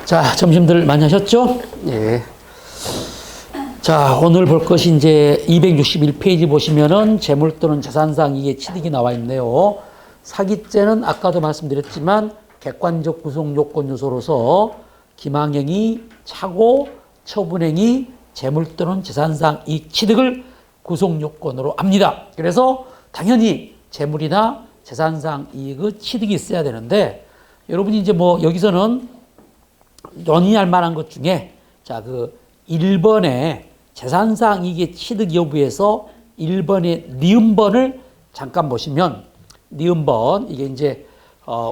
자, 점심들 많이 하셨죠? 예. 자, 오늘 볼 것이 이제 261페이지 보시면은 재물 또는 재산상 이게 취득이 나와 있네요. 사기죄는 아까도 말씀드렸지만 객관적 구성 요건 요소로서 기망행위, 착오, 처분행위, 재물 또는 재산상 이익 취득을 구성 요건으로 합니다. 그래서 당연히 재물이나 재산상 이익의 취득이 있어야 되는데 여러분이 이제 뭐 여기서는 논의할 만한 것 중에 자, 그 1번에 재산상 이익의 취득 여부에서 1번의 니은번을 잠깐 보시면 니은번 이게 이제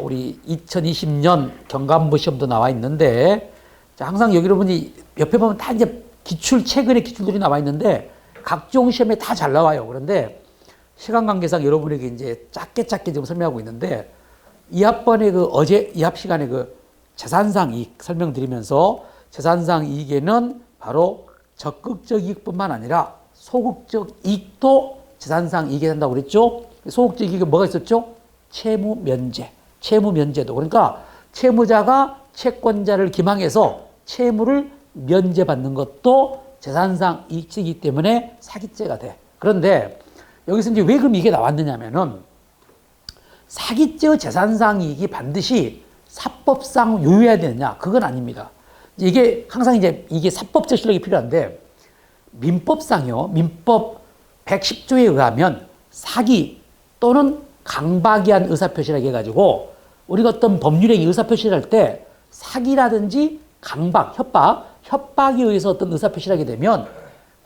우리 2020년 경감부 시험도 나와 있는데 자, 항상 여기 여러분이 옆에 보면 다 이제 기출 최근의 기출들이 나와 있는데 각종 시험에 다 잘 나와요. 그런데 시간 관계상 여러분에게 이제 짧게 지금 설명하고 있는데 이 학번에 그 어제 이 학 시간에 그 재산상 이익 설명드리면서 재산상 이익에는 바로 적극적 이익뿐만 아니라 소극적 이익도 재산상 이익에 된다고 그랬죠. 소극적 이익에 뭐가 있었죠? 채무 면제도. 그러니까 채무자가 채권자를 기망해서 채무를 면제받는 것도 재산상 이익이기 때문에 사기죄가 돼. 그런데 여기서 이제 왜 그럼 이게 나왔느냐면은 사기죄의 재산상 이익이 반드시 사법상 유효해야 되느냐? 그건 아닙니다. 이게 항상 이제 이게 사법적 실력이 필요한데 민법상요. 민법 110조에 의하면 사기 또는 강박이한 의사표시라고 해가지고 우리가 어떤 법률행위 의사표시를 할 때 사기라든지 강박, 협박에 의해서 어떤 의사표시를 하게 되면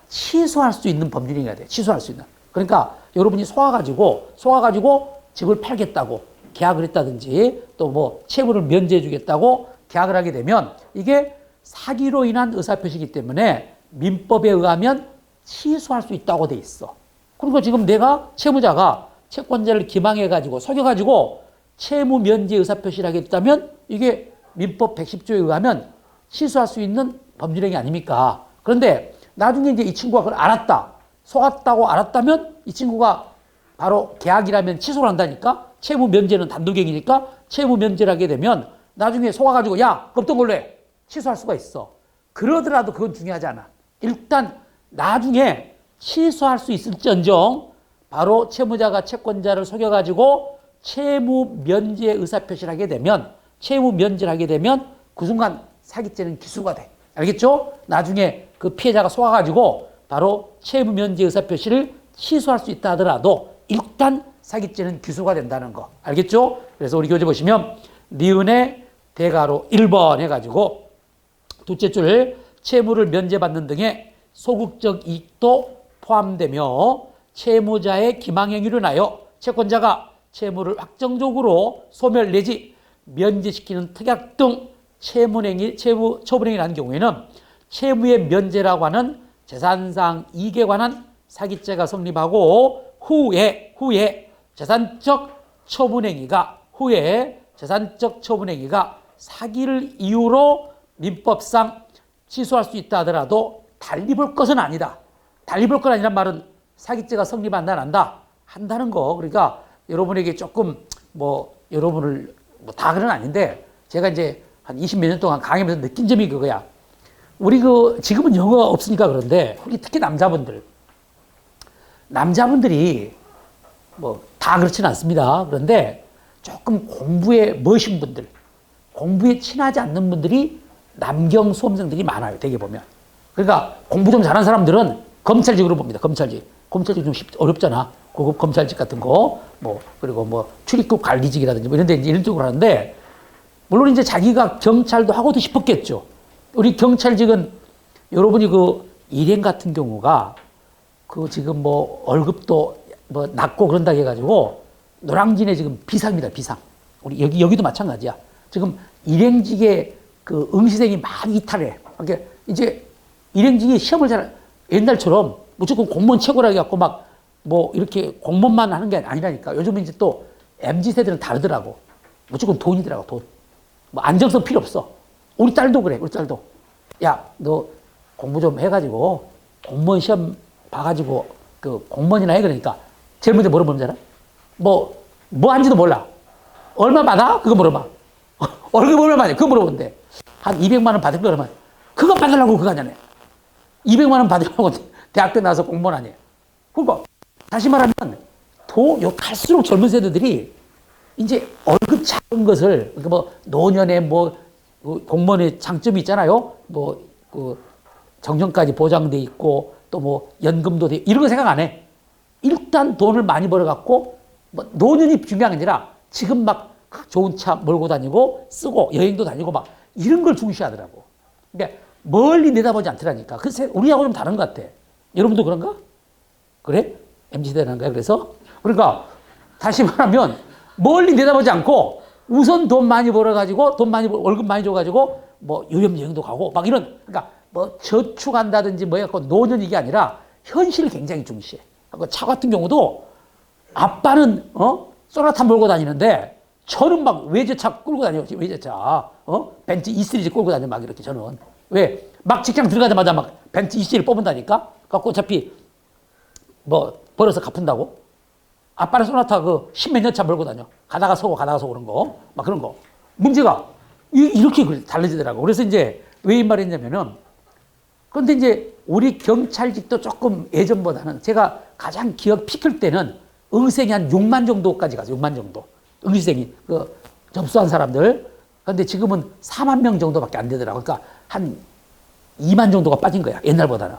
취소할 수 있는 법률행위가 돼. 취소할 수 있는. 그러니까 여러분이 속아가지고 집을 팔겠다고 계약을 했다든지 또 뭐 채무를 면제해 주겠다고 계약을 하게 되면 이게 사기로 인한 의사표시이기 때문에 민법에 의하면 취소할 수 있다고 돼 있어. 그리고 지금 내가 채무자가 채권자를 기망해가지고 속여가지고 채무 면제 의사표시를 하겠다면 이게 민법 110조에 의하면 취소할 수 있는 법률행위 아닙니까? 그런데 나중에 이제 이 친구가 그걸 알았다. 속았다고 알았다면 이 친구가 바로 계약이라면 취소를 한다니까? 채무 면제는 단독행위니까 채무 면제를 하게 되면 나중에 속아가지고 야, 없던 걸로 해. 취소할 수가 있어. 그러더라도 그건 중요하지 않아. 일단 나중에 취소할 수 있을지언정 바로 채무자가 채권자를 속여가지고 채무 면제 의사표시를 하게 되면 그 순간 사기죄는 기수가 돼. 알겠죠? 나중에 그 피해자가 속아가지고 바로 채무 면제 의사표시를 취소할 수 있다 하더라도 일단 사기죄는 기소가 된다는 거. 알겠죠? 그래서 우리 교재 보시면 니은의 대가로 1번 해가지고 둘째 줄 채무를 면제받는 등의 소극적 이익도 포함되며 채무자의 기망행위로 인하여 채권자가 채무를 확정적으로 소멸 내지 면제시키는 특약 등 처분행위라는 경우에는 채무의 면제라고 하는 재산상 이익에 관한 사기죄가 성립하고 후에 재산적 처분행위가 사기를 이유로 민법상 취소할 수 있다 하더라도 달리 볼 것은 아니다. 달리 볼 건 아니란 말은 사기죄가 성립한다 안 한다? 한다는 거. 그러니까 여러분에게 조금 여러분을 다 그런 아닌데 제가 이제 한 20몇 년 동안 강의하면서 느낀 점이 그거야. 우리 지금은 영어가 없으니까 그런데 우리 특히 남자분들이 다 그렇지는 않습니다. 그런데 조금 공부에 멋인 분들, 공부에 친하지 않는 분들이 남경 수험생들이 많아요. 되게 보면. 그러니까 공부 좀 잘하는 사람들은 검찰직으로 봅니다. 검찰직 좀 어렵잖아. 고급 검찰직 같은 거, 그리고 출입국 관리직이라든지 이런 데 이런 쪽으로 하는데 물론 이제 자기가 경찰도 하고도 싶었겠죠. 우리 경찰직은 여러분이 일행 같은 경우가 지금 월급도 낮고 그런다 해가지고 노량진에 지금 비상입니다. 비상. 우리 여기도 마찬가지야. 지금 일행직에 응시생이 많이 이탈해. 그러니까 이제 일행직이 시험을 옛날처럼 무조건 공무원 최고라 해갖고 이렇게 공무원만 하는 게 아니라니까. 요즘은 이제 또 MZ세대는 다르더라고. 무조건 돈이더라고, 돈. 안정성 필요 없어. 우리 딸도 그래, 우리 딸도. 야, 너 공부 좀 해가지고 공무원 시험 봐가지고 공무원이나 해. 그러니까 제일 먼저 뭐라 물어보잖아. 뭐 한지도 몰라. 얼마 받아? 그거 물어봐. 월급 얼마냐? 그거 물어본대. 한 200만 원 받을 거라면 그거 받으려고 그거 하냐네. 200만 원 받으려고 대학교 나와서 공무원 아니에요. 그러니까 다시 말하면 갈수록 젊은 세대들이 이제 월급 작은 것을 그러니까 뭐 노년에 뭐 공무원의 장점이 있잖아요. 뭐 그 정년까지 보장돼 있고 또 뭐 연금도 돼 이런 거 생각 안 해. 일단 돈을 많이 벌어갖고 뭐 노년이 중요한 게 아니라 지금 막 좋은 차 몰고 다니고 쓰고 여행도 다니고 막 이런 걸 중시하더라고. 그러니까 멀리 내다보지 않더라니까. 그래서 우리하고 좀 다른 것 같아. 여러분도 그런가? 그래? MZ세대인가요? 그래서? 그러니까 다시 말하면 멀리 내다보지 않고 우선 돈 많이 벌어가지고 월급 많이 줘가지고 뭐 유럽 여행도 가고 막 이런 그러니까 뭐 저축한다든지 뭐 해갖고 노년 이게 아니라 현실을 굉장히 중시해. 차 같은 경우도 아빠는 소나타 몰고 다니는데 저는 막 외제차 끌고 다녀요. 외제차 벤츠 E 시리즈 끌고 다녀 막 이렇게 저는 왜 막 직장 들어가자마자 막 벤츠 E 시리즈 뽑은다니까. 갖고 어차피 뭐 벌어서 갚은다고. 아빠는 소나타 그 십몇 년 차 몰고 다녀. 가다가 서고 그런 거. 막 그런 거. 문제가 이렇게 달라지더라고. 그래서 이제 왜 이 말을 했냐면은 그런데 이제 우리 경찰직도 조금 예전보다는 제가 가장 기억 피클 때는 응생이 한 6만 정도까지 가서 6만 정도. 응시생이 그 접수한 사람들. 그런데 지금은 4만 명 정도밖에 안 되더라고. 그러니까 한 2만 정도가 빠진 거야. 옛날보다는.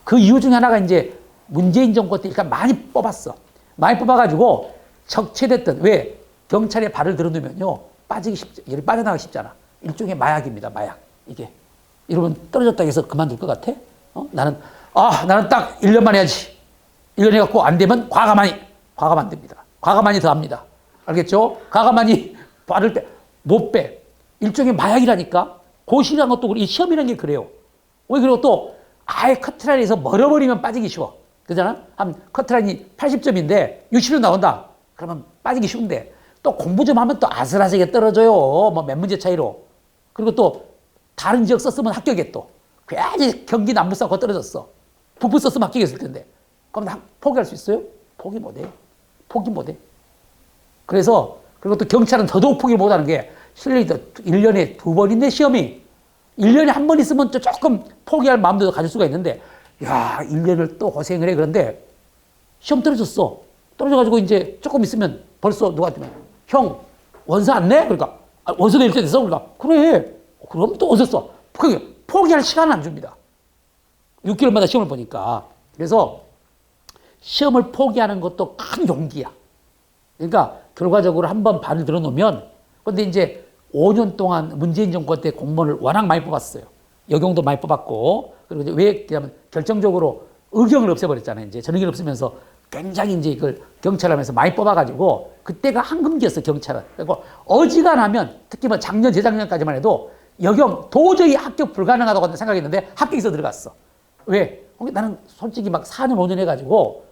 그 이유 중에 하나가 이제 문재인 정권 때 일단 많이 뽑았어. 많이 뽑아가지고 적체됐던 왜 경찰에 발을 들어두면요 빠져나가기 쉽잖아. 일종의 마약입니다. 마약 이게 이러면 떨어졌다 해서 그만둘 것 같아? 나는 딱 1년만 해야지. 1년 해갖고 안 되면 과감한 됩니다. 과감한이 더 합니다. 알겠죠? 과감한이 발을 못 빼. 일종의 마약이라니까. 고시라는 것도 우리 시험이라는 게 그래요. 왜 그리고 또 아예 커트라인에서 멀어버리면 빠지기 쉬워. 그잖아? 한 커트라인이 80점인데 60점 나온다. 그러면 빠지기 쉬운데 또 공부 좀 하면 또 아슬아슬하게 떨어져요. 뭐 몇 문제 차이로. 그리고 또 다른 지역 썼으면 합격해 또. 괜히 경기 남부 쌓고 떨어졌어. 북부 썼으면 합격했을 텐데. 그럼 포기할 수 있어요? 포기 못해. 그래서 그리고 또 경찰은 더더욱 포기를 못하는 게 실력이 1년에 2번인데 시험이 1년에 한 번 있으면 또 조금 포기할 마음도 가질 수가 있는데 야 1년을 또 고생을 해. 그런데 시험 떨어졌어. 떨어져가지고 이제 조금 있으면 벌써 누가 형 원서 안 내? 그러니까 원서 낼 때 됐어. 그러니까 그래. 그럼 또 원서 써. 포기할 시간을 안 줍니다. 6개월마다 시험을 보니까. 그래서 시험을 포기하는 것도 큰 용기야. 그러니까 결과적으로 한번 발을 들어놓으면 근데 이제 5년 동안 문재인 정권 때 공무원을 워낙 많이 뽑았어요. 여경도 많이 뽑았고 그리고 이제 왜 그러냐면 결정적으로 의경을 없애버렸잖아요. 이제 전역을 없으면서 굉장히 이제 이걸 경찰하면서 많이 뽑아가지고 그때가 황금기였어 경찰은. 그리고 어지간하면 특히 뭐 작년 재작년까지만 해도 여경 도저히 합격 불가능하다고 생각했는데 합격해서 들어갔어. 왜? 나는 솔직히 막 4년 5년 해가지고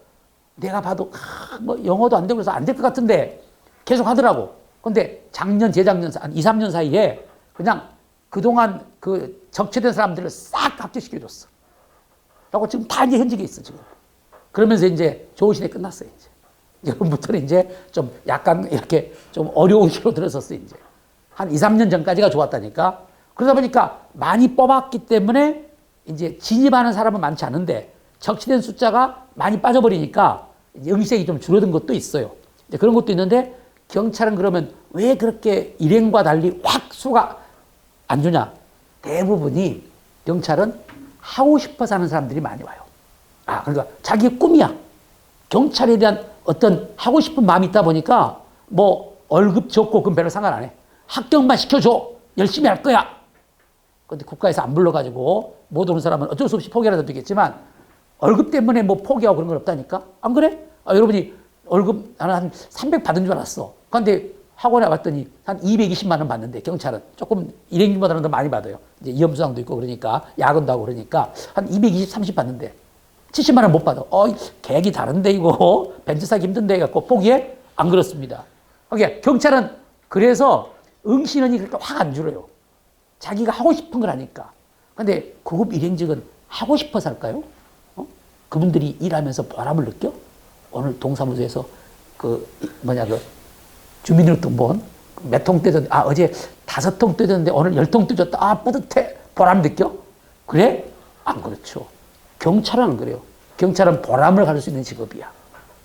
내가 봐도 뭐 영어도 안 되고 그래서 안 될 것 같은데 계속 하더라고. 근데 작년 재작년 한 2, 3년 사이에 그냥 그동안 그 적체된 사람들을 싹 합격시켜줬어. 그리고 지금 다 이제 현직에 있어 지금. 그러면서 이제 좋은 시대 끝났어요 이제. 여러분부터는 이제 좀 약간 이렇게 좀 어려운 시로 들었었어 이제. 한 2, 3년 전까지가 좋았다니까. 그러다 보니까 많이 뽑았기 때문에 이제 진입하는 사람은 많지 않은데 적치된 숫자가 많이 빠져버리니까 응시생이 좀 줄어든 것도 있어요. 이제 그런 것도 있는데 경찰은 그러면 왜 그렇게 일행과 달리 확 수가 안 주냐? 대부분이 경찰은 하고 싶어서 하는 사람들이 많이 와요. 그러니까 자기의 꿈이야. 경찰에 대한 어떤 하고 싶은 마음이 있다 보니까 뭐 월급 적고 그건 별로 상관 안 해. 합격만 시켜줘. 열심히 할 거야. 근데 국가에서 안 불러가지고 못 오는 사람은 어쩔 수 없이 포기하라도 되겠지만 월급 때문에 뭐 포기하고 그런 건 없다니까? 안 그래? 여러분이 월급 나는 한 300 받은 줄 알았어. 그런데 학원에 왔더니 한 220만 원 받는데 경찰은 조금 일행보다는 더 많이 받아요. 이제 위험수당도 있고 그러니까 야근도 하고 그러니까 한 220, 30 받는데 70만 원 못 받아. 계획이 다른데 이거 벤츠 사기 힘든데 해갖고 포기해? 안 그렇습니다. 그러니까 경찰은 그래서 응시인원이 그렇게 확 안 줄어요. 자기가 하고 싶은 걸 하니까. 근데 고급 일행직은 하고 싶어서 할까요? 그분들이 일하면서 보람을 느껴? 오늘 동사무소에서 주민등록번 몇 통 떼던 어제 5통 뜯었는데 오늘 10통 뜯었다. 아, 뿌듯해. 보람 느껴? 그래? 안 그렇죠. 경찰은 안 그래요. 경찰은 보람을 가질 수 있는 직업이야.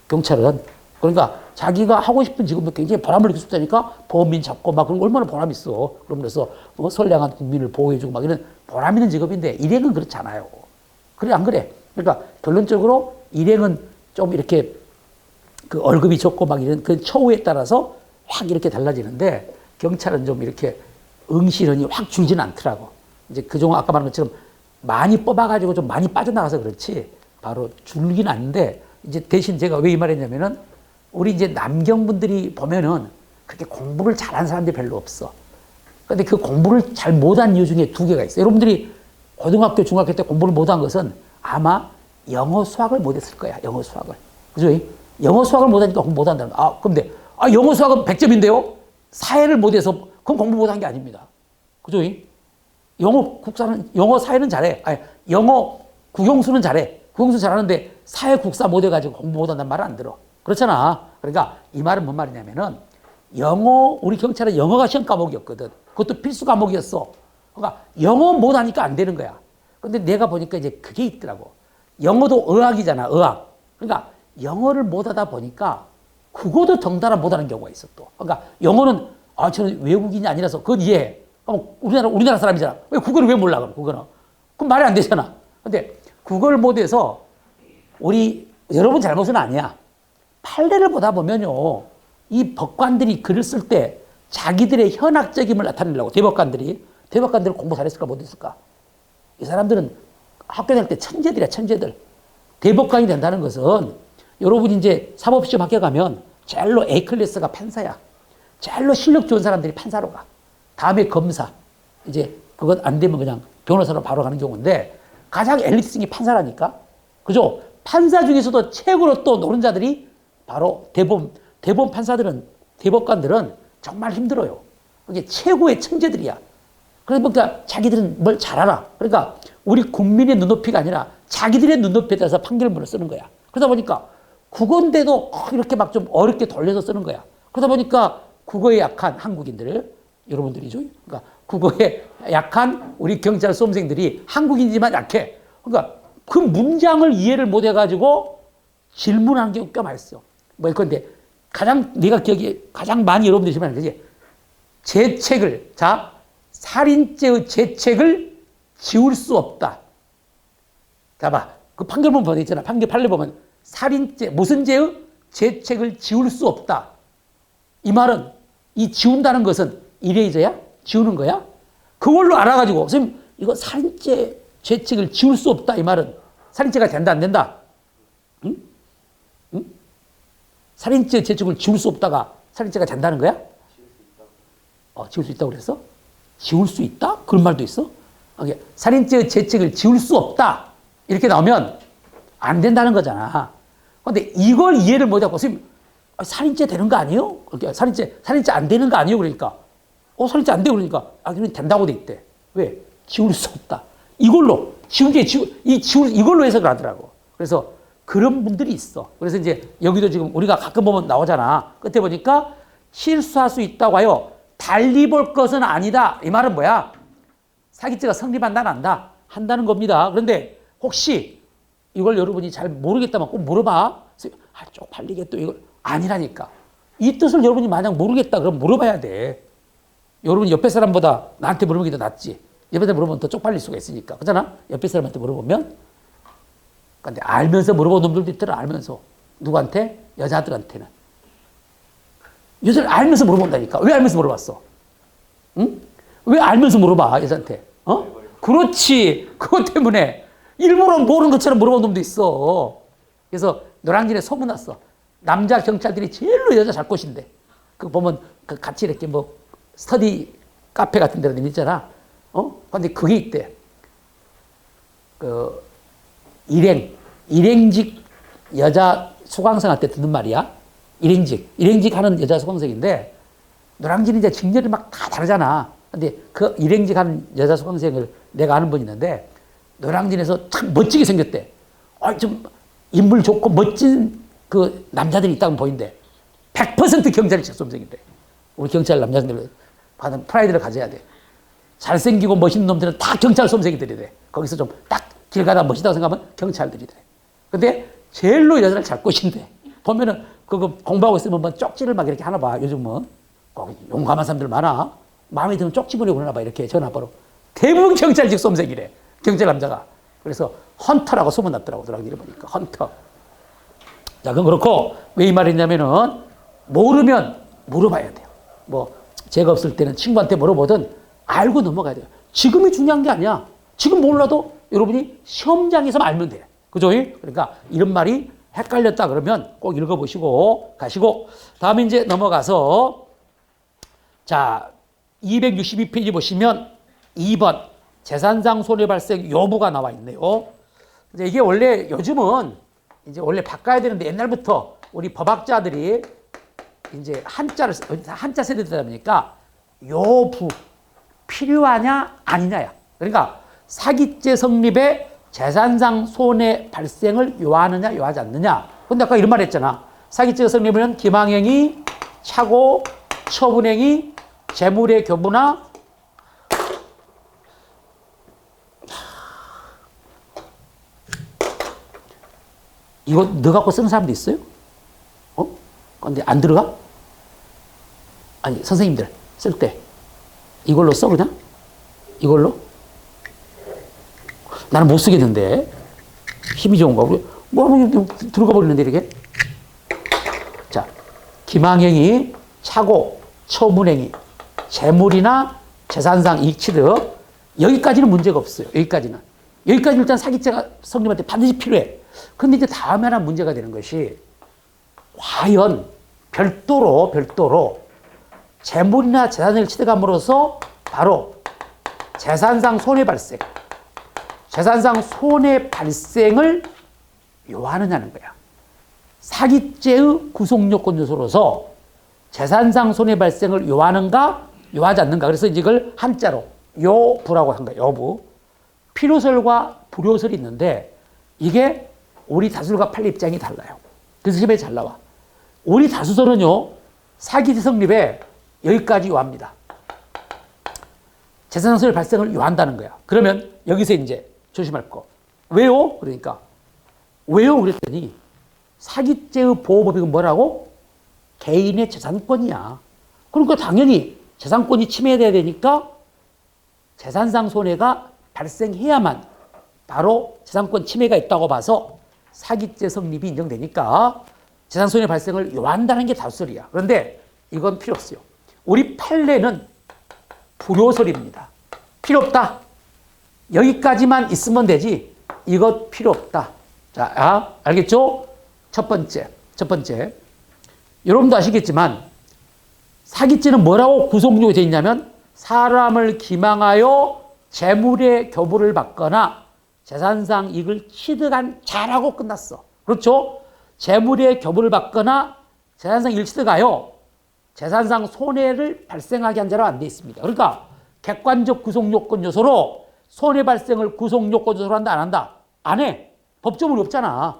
경찰은. 그러니까 자기가 하고 싶은 직업도 굉장히 보람을 느낄 수 있다니까. 범인 잡고 막 그런 거 얼마나 보람 있어. 그러면서 선량한 국민을 보호해주고 막 이런 보람 있는 직업인데 일행은 그렇지 않아요. 그래, 안 그래? 그러니까 결론적으로 일행은 좀 이렇게 그 월급이 적고 막 이런 그 처우에 따라서 확 이렇게 달라지는데 경찰은 좀 이렇게 응시론이 확 줄지는 않더라고. 이제 그종은 아까 말한 것처럼 많이 뽑아가지고 좀 많이 빠져나가서 그렇지 바로 줄긴 않는데 이제 대신 제가 왜 이 말했냐면은 우리 이제 남경분들이 보면은 그렇게 공부를 잘하는 사람들이 별로 없어. 근데 그 공부를 잘 못한 이유 중에 2개가 있어요. 여러분들이 고등학교, 중학교 때 공부를 못한 것은 아마 영어, 수학을 못했을 거야. 영어, 수학을. 그죠? 영어, 수학을 못하니까 공부 못한다는 거야. 아, 근데 영어, 수학은 100점인데요? 사회를 못해서 그건 공부 못한 게 아닙니다. 그죠? 영어, 국사는, 영어, 사회는 잘해. 아니, 영어, 국영수는 잘해. 국영수 잘하는데 사회, 국사 못해가지고 공부 못한다는 말은 안 들어. 그렇잖아. 그러니까 이 말은 뭔 말이냐면은 영어, 우리 경찰은 영어가 시험 과목이었거든. 그것도 필수 과목이었어. 그러니까 영어 못하니까 안 되는 거야. 근데 내가 보니까 이제 그게 있더라고. 영어도 의학이잖아, 의학. 그러니까 영어를 못하다 보니까 국어도 덩달아 못하는 경우가 있어 또. 그러니까 영어는 저는 외국인이 아니라서 그건 이해해. 그럼 우리나라 사람이잖아. 왜 국어를 왜 몰라 그럼 국어는? 그럼 말이 안 되잖아. 근데 국어를 못해서 우리 여러분 잘못은 아니야. 판례를 보다 보면요, 이 법관들이 글을 쓸 때 자기들의 현학적임을 나타내려고 대법관들을 공부 잘했을까 못했을까? 이 사람들은 학교 다닐 때 천재들이야, 천재들. 대법관이 된다는 것은 여러분이 이제 사법시험 합격하면 제일로 A클래스가 판사야. 제일로 실력 좋은 사람들이 판사로 가. 다음에 검사. 이제 그것 안 되면 그냥 변호사로 바로 가는 경우인데 가장 엘리트층이 판사라니까. 그죠? 판사 중에서도 최고로 또 노른자들이 바로 대법원 판사들은, 대법관들은 정말 힘들어요. 그게 최고의 천재들이야. 그러니까 자기들은 뭘 잘 알아. 그러니까 우리 국민의 눈높이가 아니라 자기들의 눈높이에 따라서 판결문을 쓰는 거야. 그러다 보니까 국어인데도 이렇게 막 좀 어렵게 돌려서 쓰는 거야. 그러다 보니까 국어에 약한 한국인들, 여러분들이죠. 그러니까 국어에 약한 우리 경찰 수험생들이 한국인이지만 약해. 그러니까 그 문장을 이해를 못 해가지고 질문하는 게 꽤 많이 있어. 뭐, 그런데 내가 기억에 가장 많이 여러분들이 질문하는 거지. 죄책을, 살인죄의 죄책을 지울 수 없다. 자, 봐. 그 판결문 보면 있잖아. 판례 보면 살인죄, 무슨 죄의 죄책을 지울 수 없다. 이 말은, 이 지운다는 것은 이레이저야? 지우는 거야? 그걸로 알아가지고, 선생님, 이거 살인죄 죄책을 지울 수 없다. 이 말은 살인죄가 된다, 안 된다? 응? 응? 살인죄 죄책을 지울 수 없다가 살인죄가 된다는 거야? 지울 수 있다고 그랬어? 지울 수 있다? 그런 말도 있어? 살인죄의 죄책을 지울 수 없다. 이렇게 나오면 안 된다는 거잖아. 근데 이걸 이해를 못하고, 선생님, 살인죄 되는 거 아니에요? 살인죄 안 되는 거 아니에요? 그러니까. 살인죄 안 돼. 그러니까. 그러면 된다고 돼 있대. 왜? 지울 수 없다. 이걸로, 이걸로 해석을 하더라고. 그래서 그런 분들이 있어. 그래서 이제 여기도 지금 우리가 가끔 보면 나오잖아. 끝에 보니까 실수할 수 있다고 하여 달리 볼 것은 아니다. 이 말은 뭐야? 사기죄가 성립한다, 안 한다? 한다는 겁니다. 그런데 혹시 이걸 여러분이 잘 모르겠다면 꼭 물어봐. 쪽팔리게 또 이걸 아니라니까. 이 뜻을 여러분이 만약 모르겠다 그러면 물어봐야 돼. 여러분 옆에 사람보다 나한테 물어보는 게 더 낫지. 옆에 사람 물어보면 더 쪽팔릴 수가 있으니까. 그렇잖아? 옆에 사람한테 물어보면. 근데 알면서 물어본 놈들도 있더라. 알면서. 누구한테? 여자들한테는. 여자를 알면서 물어본다니까. 왜 알면서 물어봤어? 응? 왜 알면서 물어봐, 여자한테? 그렇지. 그것 때문에 일부러 모르는 것처럼 물어본 놈도 있어. 그래서 노량진에 소문났어. 남자 경찰들이 제일로 여자 잘 꼬신대. 그거 보면 같이 이렇게 뭐 스터디 카페 같은 데로 있잖아. 근데 그게 있대. 일행직 여자 수강생한테 듣는 말이야. 일행직 하는 여자 수강생인데, 노량진이 이제 직렬이 막 다 다르잖아. 근데 그 일행직 하는 여자 수강생을 내가 아는 분이 있는데, 노량진에서 참 멋지게 생겼대. 좀 인물 좋고 멋진 그 남자들이 있다고 보인대. 100% 경찰 수험생인데. 우리 경찰 남자들. 하는 프라이드를 가져야 돼. 잘생기고 멋있는 놈들은 다 경찰 솜새기들이 돼. 거기서 좀 딱 길 가다 멋있다고 생각하면 경찰들이 돼. 근데 제일로 여자를 잘 꼬신대. 보면은 그거 공부하고 있으면 뭐 쪽지를 막 이렇게 하나 봐. 요즘은 거기 용감한 사람들 많아. 마음에 들면 쪽지 보내고 그러나 봐. 이렇게 전화번호. 대부분 경찰직 솜새기래. 경찰 남자가. 그래서 헌터라고 소문났더라고. 들어가기를 보니까 헌터. 자, 그건 그렇고 왜 이 말을 했냐면은 모르면 물어봐야 돼요. 뭐 제가 없을 때는 친구한테 물어보든 알고 넘어가야 돼요. 지금이 중요한 게 아니야. 지금 몰라도 여러분이 시험장에서만 알면 돼. 그죠? 그러니까 이런 말이 헷갈렸다 그러면 꼭 읽어보시고 가시고 다음에 이제 넘어가서 자 262페이지 보시면 2번 재산상 손해 발생 여부가 나와 있네요. 이게 원래 요즘은 이제 원래 바꿔야 되는데 옛날부터 우리 법학자들이 이제 한자 세대다 보니까 여부 필요하냐 아니냐야. 그러니까 사기죄 성립에 재산상 손해 발생을 요하느냐 요하지 않느냐. 근데 아까 이런 말 했잖아. 사기죄 성립은 기망행위, 착오, 처분행위, 재물의 교부나 이거 너 갖고 쓰는 사람도 있어요? 근데 안 들어가? 아니 선생님들 쓸 때 이걸로 써 그냥? 이걸로? 나는 못 쓰겠는데 힘이 좋은가? 뭐 들어가 버리는데 이렇게? 자, 기망행위, 착오, 처분행위, 재물이나 재산상 이익 취득 여기까지는 문제가 없어요. 여기까지는 일단 사기죄가 성립할 때 반드시 필요해. 근데 이제 다음에 하나 문제가 되는 것이 과연 별도로 재물이나 재산을 취득함으로써 바로 재산상 손해 발생을 요하느냐는 거야. 사기죄의 구속요건 요소로서 재산상 손해 발생을 요하는가 요하지 않는가. 그래서 이걸 한자로 여부라고 한 거야. 여부. 필요설과 불효설이 있는데 이게 우리 다수설과 판례 입장이 달라요. 그래서 시험에 잘 나와. 우리 다수설은요 사기죄 성립에 여기까지 요합니다. 재산상 손해 발생을 요한다는 거야. 그러면 여기서 이제 조심할 거. 왜요? 그러니까 왜요? 그랬더니 사기죄의 보호법이 뭐라고? 개인의 재산권이야. 그러니까 당연히 재산권이 침해돼야 되니까 재산상 손해가 발생해야만 바로 재산권 침해가 있다고 봐서 사기죄 성립이 인정되니까 재산손해 발생을 요한다는 게 다수설이야. 그런데 이건 필요 없어요. 우리 판례는 불효설입니다. 필요 없다. 여기까지만 있으면 되지. 이것 필요 없다. 자, 알겠죠? 첫 번째. 여러분도 아시겠지만 사기죄는 뭐라고 구속요건이 되어 있냐면 사람을 기망하여 재물의 교부를 받거나 재산상 이익을 취득한 자라고 끝났어. 그렇죠? 재물의 교부를 받거나 재산상 이익을 취득하여 재산상 손해를 발생하게 한 자로 안 돼 있습니다. 그러니까 객관적 구속요건 요소로 손해 발생을 구속요건 요소로 한다 안 한다? 안 해. 법조문이 없잖아.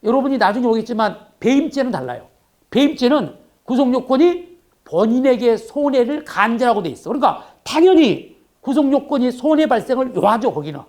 여러분이 나중에 오겠지만 배임죄는 달라요. 배임죄는 구속요건이 본인에게 손해를 간제라고 돼 있어. 그러니까 당연히 구속요건이 손해 발생을 요하죠. 거기는.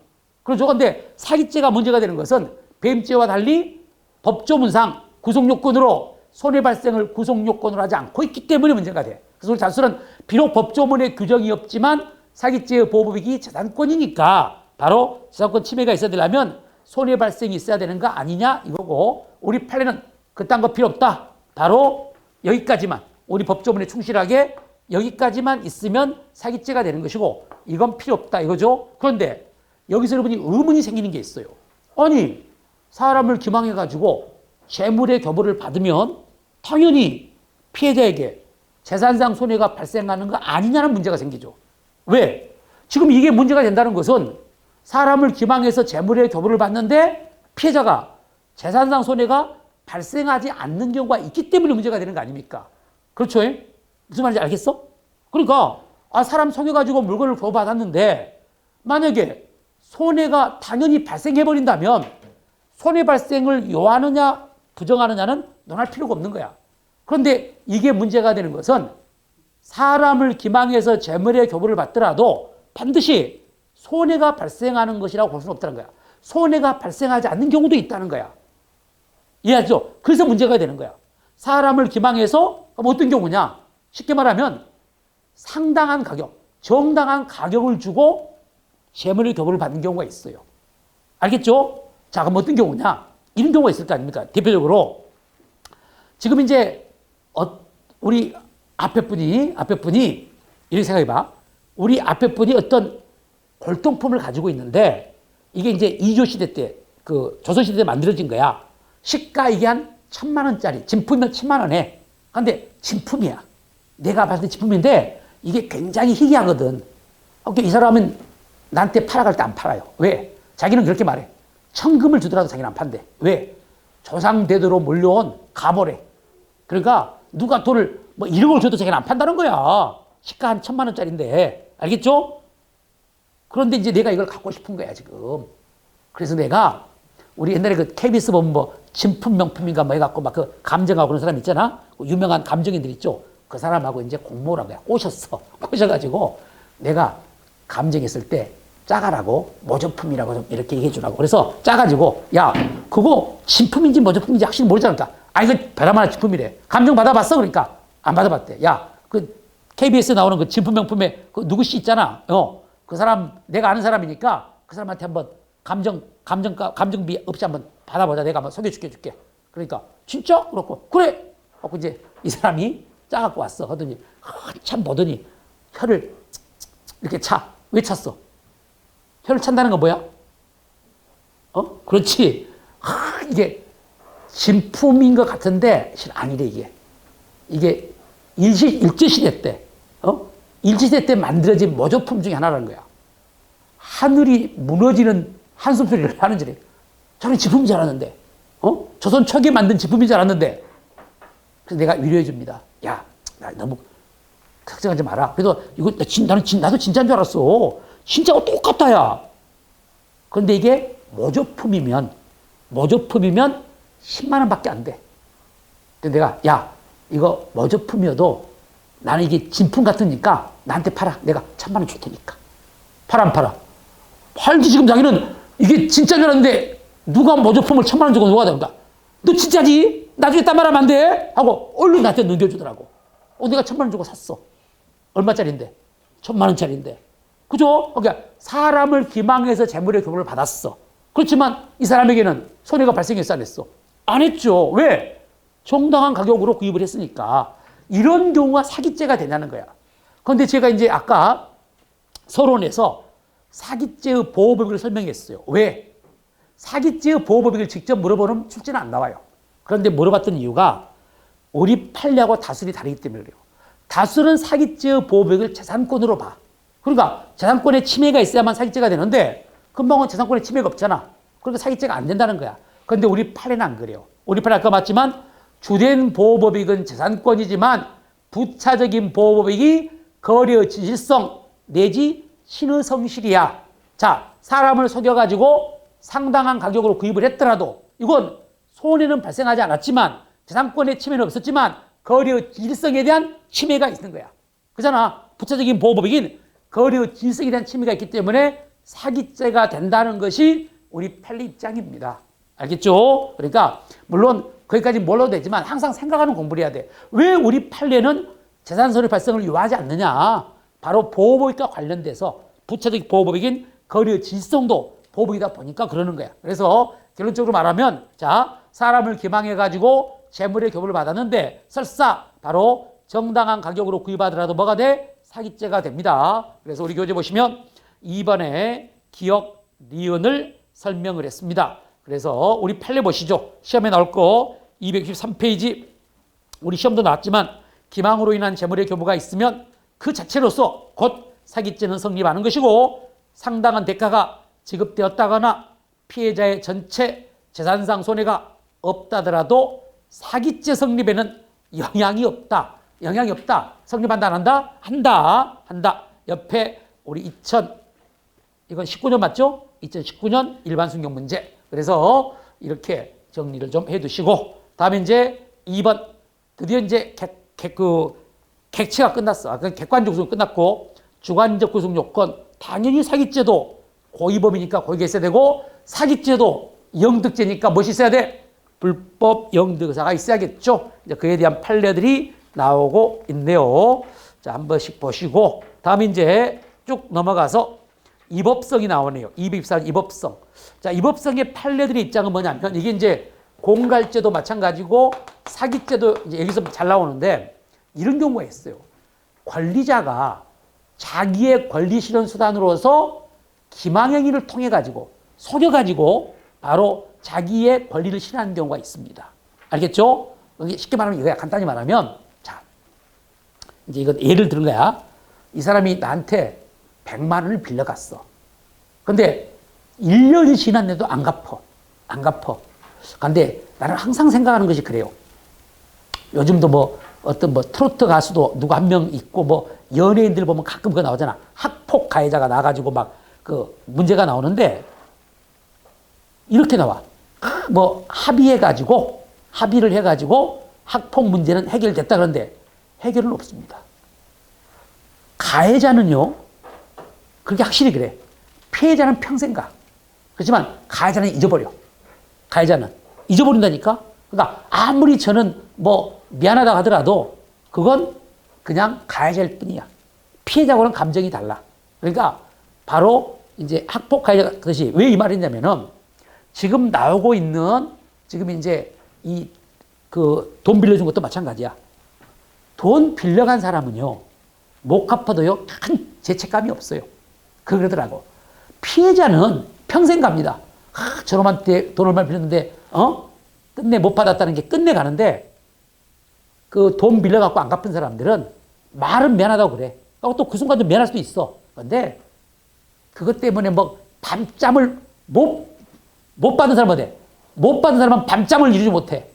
그렇죠. 근데 사기죄가 문제가 되는 것은 배임죄와 달리 법조문상 구속요건으로 손해 발생을 구속요건으로 하지 않고 있기 때문에 문제가 돼. 그래서 우리 다수는 비록 법조문에 규정이 없지만 사기죄의 보호법이 재산권이니까 바로 재산권 침해가 있어야 되려면 손해 발생이 있어야 되는 거 아니냐 이거고, 우리 판례는 그딴 거 필요 없다. 바로 여기까지만, 우리 법조문에 충실하게 여기까지만 있으면 사기죄가 되는 것이고 이건 필요 없다 이거죠. 그런데 여기서 여러분이 의문이 생기는 게 있어요. 아니 사람을 기망해 가지고 재물의 교부를 받으면 당연히 피해자에게 재산상 손해가 발생하는 거 아니냐는 문제가 생기죠. 왜? 지금 이게 문제가 된다는 것은 사람을 기망해서 재물의 교부를 받는데 피해자가 재산상 손해가 발생하지 않는 경우가 있기 때문에 문제가 되는 거 아닙니까? 그렇죠? 무슨 말인지 알겠어? 그러니까 사람 속여가지고 물건을 교부받았는데 만약에 손해가 당연히 발생해버린다면 손해 발생을 요하느냐 부정하느냐는 논할 필요가 없는 거야. 그런데 이게 문제가 되는 것은 사람을 기망해서 재물의 교부를 받더라도 반드시 손해가 발생하는 것이라고 볼 수는 없다는 거야. 손해가 발생하지 않는 경우도 있다는 거야. 이해하죠? 그래서 문제가 되는 거야. 사람을 기망해서 어떤 경우냐? 쉽게 말하면 상당한 가격, 정당한 가격을 주고 재물의 교부를 받는 경우가 있어요. 알겠죠? 자, 그럼 어떤 경우냐? 이런 경우가 있을 거 아닙니까? 대표적으로 지금 이제 우리 앞에 분이 이렇게 생각해봐. 우리 앞에 분이 어떤 골동품을 가지고 있는데 이게 이제 이조 시대 때, 그 조선 시대 때 만들어진 거야. 시가 이게 한 1,000만 원짜리, 진품이면 1,000만 원에. 근데 진품이야. 내가 봤을 때 진품인데 이게 굉장히 희귀하거든. 이 사람은 나한테 팔아갈 때 안 팔아요. 왜? 자기는 그렇게 말해. 천금을 주더라도 자기는 안 판대. 왜? 조상대대로 몰려온 가보래. 그러니까 누가 돈을 뭐 1억을 줘도 자기는 안 판다는 거야. 시가 한 1,000만 원짜리인데. 알겠죠? 그런데 이제 내가 이걸 갖고 싶은 거야, 지금. 그래서 내가 우리 옛날에 그 KBS 보면 뭐 진품 명품인가 뭐 해갖고 막 그 감정하고 그런 사람 있잖아. 유명한 감정인들 있죠. 그 사람하고 이제 공모를 한 거야. 꼬셨어. 꼬셔가지고 내가 감정했을 때 짜가라고 모조품이라고 좀 이렇게 얘기해 주라고. 그래서 짜가지고 야, 그거 진품인지 모조품인지 확실히 모르잖아. 그러니까 이거 받아봐라 진품이래. 감정 받아봤어? 그러니까 안 받아봤대. 야, 그 KBS에 나오는 그 진품 명품에 그 누구 씨 있잖아. 그 사람 내가 아는 사람이니까 그 사람한테 한번 감정비 없이 한번 받아보자. 내가 한번 소개시켜줄게. 그러니까 진짜? 그렇고 그래. 하고 이제 이 사람이 짜갖고 왔어. 하더니 한참 보더니 혀를 이렇게 차. 왜 찼어? 혀를 찬다는 건 뭐야? 그렇지. 이게 진품인 것 같은데 아니래 이게. 이게 일제시대 때 일제시대 때 만들어진 모조품 중에 하나라는 거야. 하늘이 무너지는 한숨소리를 하는 줄에 저는 진품인 줄 알았는데 조선 초기에 만든 진품인 줄 알았는데 그래서 내가 위로해 줍니다. 야, 나 너무 걱정하지 마라. 그래도 이거 나도 진짜인 줄 알았어. 진짜하고 똑같다 야. 그런데 이게 모조품이면 10만 원밖에 안 돼. 근데 내가 야, 이거 모조품이어도 나는 이게 진품 같으니까 나한테 팔아. 내가 1,000만 원 줄 테니까. 팔아 안 팔아? 팔지. 지금 자기는 이게 진짜인 줄 알았는데 누가 모조품을 1,000만 원 주고 누가 된다. 너 진짜지? 나중에 딴 말 하면 안 돼? 하고 얼른 나한테 넘겨주더라고. 내가 1,000만 원 주고 샀어. 얼마짜리인데? 1,000만 원짜리인데. 그죠? 그러니까 사람을 기망해서 재물의 교부를 받았어. 그렇지만 이 사람에게는 손해가 발생했어 안 했어? 안 했죠. 왜? 정당한 가격으로 구입을 했으니까. 이런 경우가 사기죄가 되냐는 거야. 그런데 제가 이제 아까 서론에서 사기죄의 보호법칙을 설명했어요. 왜? 사기죄의 보호법칙을 직접 물어보는 출제는 안 나와요. 그런데 물어봤던 이유가 우리 판례하고 다술이 다르기 때문에 그래요. 다술은 사기죄의 보호법칙을 재산권으로 봐. 그러니까 재산권에 침해가 있어야만 사기죄가 되는데 금방은 재산권에 침해가 없잖아. 그러니까 사기죄가 안 된다는 거야. 그런데 우리 판례는 안 그래요. 우리 판례 아까 맞지만 주된 보호법익은 재산권이지만 부차적인 보호법익이 거래의 진실성 내지 신의 성실이야. 자, 사람을 속여가지고 상당한 가격으로 구입을 했더라도 이건 손해는 발생하지 않았지만 재산권에 침해는 없었지만 거래의 진실성에 대한 침해가 있는 거야. 그잖아. 부차적인 보호법익인 거래의 진실성에 대한 침해가 있기 때문에 사기죄가 된다는 것이 우리 판례 입장입니다. 알겠죠? 그러니까 물론 거기까지 몰라도 되지만 항상 생각하는 공부를 해야 돼. 왜 우리 판례는 재산손해 발생을 요하지 않느냐? 바로 보호법익과 관련돼서 부차적 보호법익인 거래의 진실성도 보호법이다 보니까 그러는 거야. 그래서 결론적으로 말하면 자, 사람을 기망해가지고 재물의 교부를 받았는데 설사 바로 정당한 가격으로 구입하더라도 뭐가 돼? 사기죄가 됩니다. 그래서 우리 교재 보시면 2번에 기억, 니은을 설명을 했습니다. 그래서 우리 판례 보시죠. 시험에 나올 거 263페이지. 우리 시험도 나왔지만 기망으로 인한 재물의 교부가 있으면 그 자체로서 곧 사기죄는 성립하는 것이고 상당한 대가가 지급되었다거나 피해자의 전체 재산상 손해가 없다더라도 사기죄 성립에는 영향이 없다. 성립한다 안 한다? 한다. 옆에 우리 이건 19년 맞죠? 2019년 일반 순경 문제. 그래서 이렇게 정리를 좀 해두시고 다음에 이제 2번 드디어 이제 객체가 끝났어. 그 객관적 구속은 끝났고 주관적 구속 요건 당연히 사기죄도 고의범이니까 고의가 있어야 되고 사기죄도 영득죄니까 무엇이 있어야 돼? 불법 영득사가 있어야겠죠. 이제 그에 대한 판례들이 나오고 있네요. 자, 한 번씩 보시고 다음 이제 쭉 넘어가서 위법성이 나오네요. 224 위법성. 자, 위법성의 판례들의 입장은 뭐냐면 이게 이제 공갈죄도 마찬가지고 사기죄도 이제 여기서 잘 나오는데 이런 경우가 있어요. 관리자가 자기의 권리 실현 수단으로서 기망행위를 통해 가지고 속여 가지고 바로 자기의 권리를 실현하는 경우가 있습니다. 알겠죠? 쉽게 말하면 이거야. 간단히 말하면 자, 이제 이건 예를 들은 거야. 이 사람이 나한테 100만 원을 빌려갔어. 근데 1년이 지났는데도 안 갚어. 안 갚어. 근데 나는 항상 생각하는 것이 그래요. 요즘도 뭐 어떤 뭐 트로트 가수도 누구 한 명 있고 뭐 연예인들 보면 가끔 그거 나오잖아. 학폭 가해자가 나가지고 막 그 문제가 나오는데 이렇게 나와. 뭐 합의를 해가지고 학폭 문제는 해결됐다 그런데 해결은 없습니다. 가해자는요, 그렇게 확실히 그래. 피해자는 평생 가. 그렇지만 가해자는 잊어버려. 가해자는 잊어버린다니까. 그러니까 아무리 저는 뭐 미안하다 하더라도 그건 그냥 가해자일 뿐이야. 피해자하고는 감정이 달라. 그러니까 바로 이제 학폭 가해자 그것이 왜 이 말을 했냐면은 지금 나오고 있는 지금 이제 이 그 돈 빌려준 것도 마찬가지야. 돈 빌려간 사람은요, 못 갚아도요, 큰 죄책감이 없어요. 그러더라고. 피해자는 평생 갑니다. 저놈한테 돈 얼마 빌렸는데, 끝내 못 받았다는 게 끝내 가는데, 그 돈 빌려갖고 안 갚은 사람들은 말은 미안하다고 그래. 또 그 순간도 미안할 수도 있어. 근데 그것 때문에 뭐 밤잠을 못 받은 사람은 어때? 못 받은 사람은 밤잠을 이루지 못해.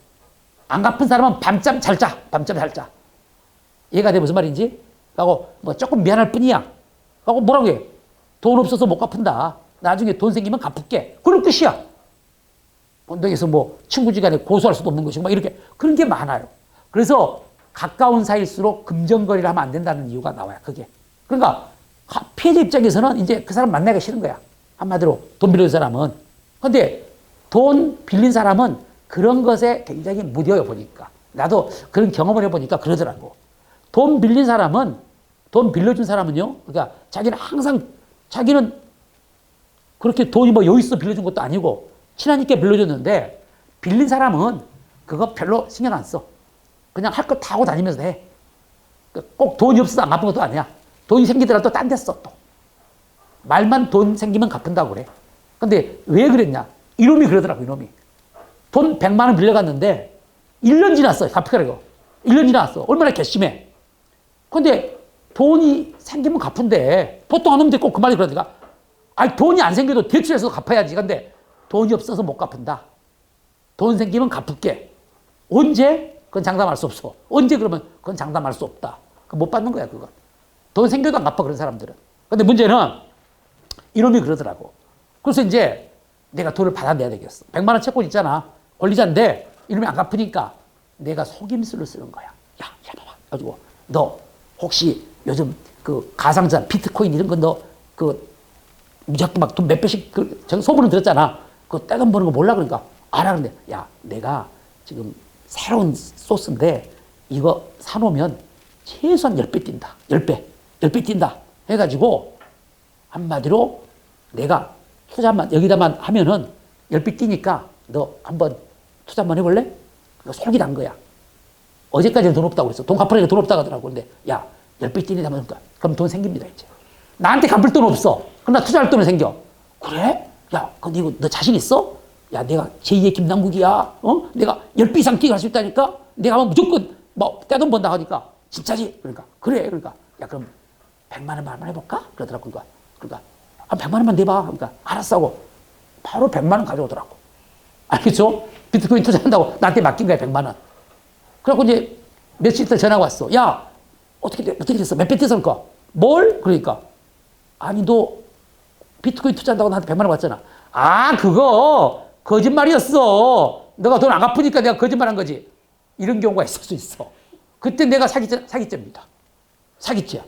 안 갚은 사람은 밤잠 잘 자. 밤잠 잘 자. 이해가 돼? 무슨 말인지? 하고 뭐 조금 미안할 뿐이야. 하고 뭐라고 해? 돈 없어서 못 갚은다. 나중에 돈 생기면 갚을게. 그럼 끝이야. 본덕에서 뭐 친구지간에 고소할 수도 없는 것이고 막 이렇게 그런 게 많아요. 그래서 가까운 사이일수록 금전거래를 하면 안 된다는 이유가 나와요. 그게. 그러니까 피해자 입장에서는 이제 그 사람 만나기가 싫은 거야. 한마디로 돈 빌려준 사람은. 근데 돈 빌린 사람은 그런 것에 굉장히 무뎌요 보니까. 나도 그런 경험을 해보니까 그러더라고. 돈 빌린 사람은, 돈 빌려준 사람은요, 그러니까 자기는 그렇게 돈이 뭐 여유 있어 빌려준 것도 아니고 친하니까 빌려줬는데 빌린 사람은 그거 별로 신경 안 써. 그냥 할 거 다 하고 다니면서 해. 꼭 돈이 없어서 안 갚은 것도 아니야. 돈이 생기더라도 딴 데 써 또. 말만 돈 생기면 갚는다고 그래. 근데 왜 그랬냐? 이놈이 그러더라고, 이놈이. 돈 100만 원 빌려갔는데 1년 지났어, 갚으라고. 1년 지났어. 얼마나 괘씸해. 근데 돈이 생기면 갚은데 보통 안 하면 꼭 그 말이 그러니까 아니 돈이 안 생겨도 대출해서 갚아야지. 근데 돈이 없어서 못 갚은다. 돈 생기면 갚을게. 언제? 그건 장담할 수 없어. 언제 그러면 그건 장담할 수 없다. 못 받는 거야, 그건. 돈 생겨도 안 갚아, 그런 사람들은. 근데 문제는 이놈이 그러더라고. 그래서 이제 내가 돈을 받아내야 되겠어. 100만 원 채권 있잖아. 권리자인데 이놈이 안 갚으니까 내가 속임수를 쓰는 거야. 야, 봐봐. 가지고 너 혹시 요즘 그 가상자산, 비트코인 이런 거 너 그 무작정 막 돈 몇 배씩 소문을 들었잖아. 그거 떼돈 버는 거 몰라 그러니까 알아. 근데 야, 내가 지금 새로운 소스인데 이거 사놓으면 최소한 10배 뛴다. 10배 뛴다. 해가지고 한마디로 내가 투자만 여기다만 하면은 10배 뛰니까 너 한번 투자 한번 해볼래? 속이 난 거야. 어제까지는 돈 없다고 그랬어. 돈 갚으라니까 돈 없다고 하더라고. 근데 야, 10배 뛰니다 보니까 그럼 돈 생깁니다 이제. 나한테 갚을 돈 없어. 그럼 나 투자할 돈은 생겨. 그래? 야, 근데 이거 너 자신 있어? 야, 내가 제2의 김남국이야. 내가 10배 이상 뛰어갈 수 있다니까? 내가 하면 무조건 뭐 떼돈 번다 하니까 진짜지? 그러니까 그래. 그러니까 야, 그럼 100만 원만 한번 해볼까? 그러더라고. 그러니까 100만 원만 내봐. 그러니까 알았어 하고 바로 100만 원 가져오더라고. 알겠죠? 비트코인 투자한다고 나한테 맡긴 거야, 100만 원. 그래갖고 이제 며칠 있다 전화가 왔어. 야, 어떻게 됐어? 몇 배 뛰었을까? 뭘? 그러니까 아니 너 비트코인 투자한다고 나한테 100만 원 왔잖아. 아, 그거 거짓말이었어. 너가 돈 안 갚으니까 내가 거짓말한 거지. 이런 경우가 있을 수 있어. 그때 내가 사기죄입니다. 사기죄야.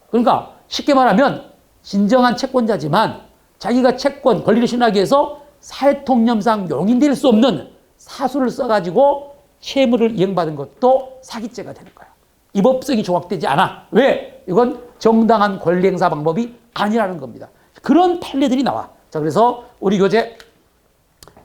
그러니까 쉽게 말하면 진정한 채권자지만 자기가 채권 권리를 실현하기 위해서 사회통념상 용인될 수 없는 사수를 써가지고 채무를 이행받은 것도 사기죄가 되는 거야. 이 법성이 조각되지 않아. 왜? 이건 정당한 권리행사 방법이 아니라는 겁니다. 그런 판례들이 나와. 자, 그래서 우리 교재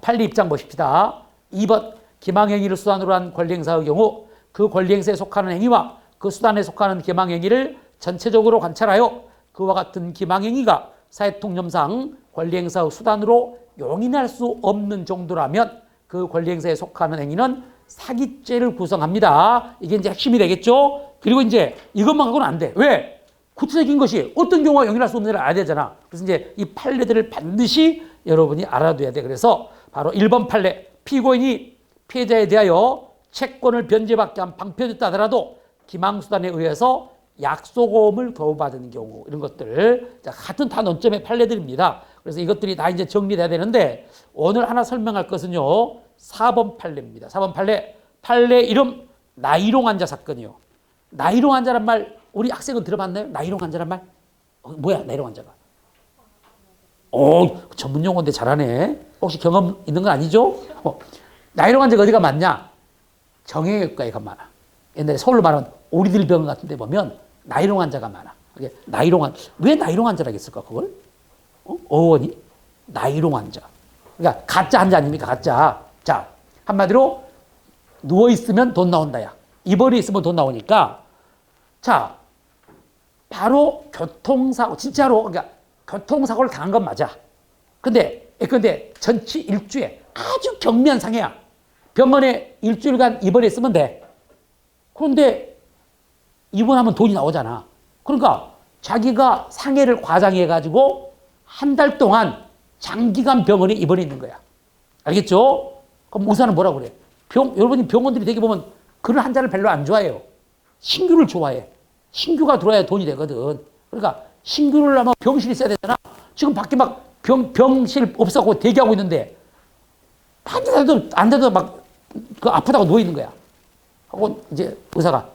판례 입장 보십시다. 2번 기망행위를 수단으로 한 권리행사의 경우 그 권리행사에 속하는 행위와 그 수단에 속하는 기망행위를 전체적으로 관찰하여 그와 같은 기망행위가 사회통념상 권리행사의 수단으로 용인할 수 없는 정도라면 그 권리행사에 속하는 행위는 사기죄를 구성합니다. 이게 이제 핵심이 되겠죠. 그리고 이제 이것만 갖고는 안 돼. 왜? 구체적인 것이 어떤 경우가 용인할 수 없는지를 알아야 되잖아. 그래서 이제 이 판례들을 반드시 여러분이 알아둬야 돼. 그래서 바로 1번 판례, 피고인이 피해자에 대하여 채권을 변제받게 한 방편이었다 하더라도 기망수단에 의해서 약소금을 도움받은 경우, 이런 것들 같은 다 논점의 판례들입니다. 그래서 이것들이 다 이제 정리돼야 되는데 오늘 하나 설명할 것은요 4번 판례입니다. 4번 판례 이름 나이롱 환자 사건이요. 나이롱 환자란 말 우리 학생은 들어봤나요? 나이롱 환자란 말? 뭐야 나이롱 환자가? 전문 용어인데 잘하네. 혹시 경험 있는 건 아니죠? 나이롱 환자가 어디가 많냐? 정형외과에 가 많아. 옛날에 서울로 말하는 오리들 병원 같은 데 보면 나이롱 환자가 많아. 왜 나이롱 환자라고 했을까 그걸? 어원이? 나이롱 환자. 그러니까 가짜 환자 아닙니까? 가짜. 자, 한마디로 누워있으면 돈 나온다야. 입원해 있으면 돈 나오니까 자, 바로 교통사고, 진짜로, 그러니까 교통사고를 당한 건 맞아. 근데 전치 일주에 아주 경미한 상해야. 병원에 일주일간 입원해 있으면 돼. 그런데 입원하면 돈이 나오잖아. 그러니까 자기가 상해를 과장해가지고 한 달 동안 장기간 병원에 입원해 있는 거야. 알겠죠? 그럼 의사는 뭐라고 그래? 여러분이 병원들이 되게 보면 그런 환자를 별로 안 좋아해요. 신규를 좋아해. 신규가 들어와야 돈이 되거든. 그러니까 신규를 하면 병실이 있어야 되잖아. 지금 밖에 막 병실 없어고 대기하고 있는데 안 돼도 막 아프다고 누워 있는 거야. 하고 이제 의사가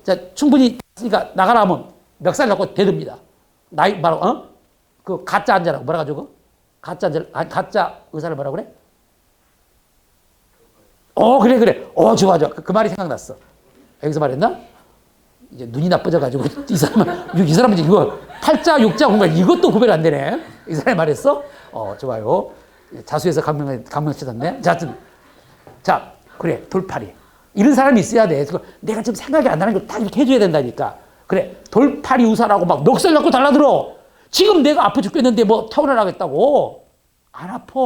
자, 충분히 있으니까 나가라 하면 멱살 잡고 대듭니다. 나이 바로 그 가짜 환자라고 뭐라 가지고 가짜 의사를 뭐라 그래? 그래. 좋아. 그 말이 생각났어. 여기서 말했나? 이제 눈이 나빠져가지고 이 사람은 이거 팔자, 육자 공간 이것도 구별 안 되네. 이 사람이 말했어? 좋아요. 자수해서 감명 찾았네. 자, 그래 돌팔이. 이런 사람이 있어야 돼. 내가 지금 생각이 안 나는 걸 딱 이렇게 해줘야 된다니까. 그래 돌팔이 의사라고 막 멱살 잡고 달라들어. 지금 내가 아파 죽겠는데 뭐 퇴원을 하겠다고? 안 아파.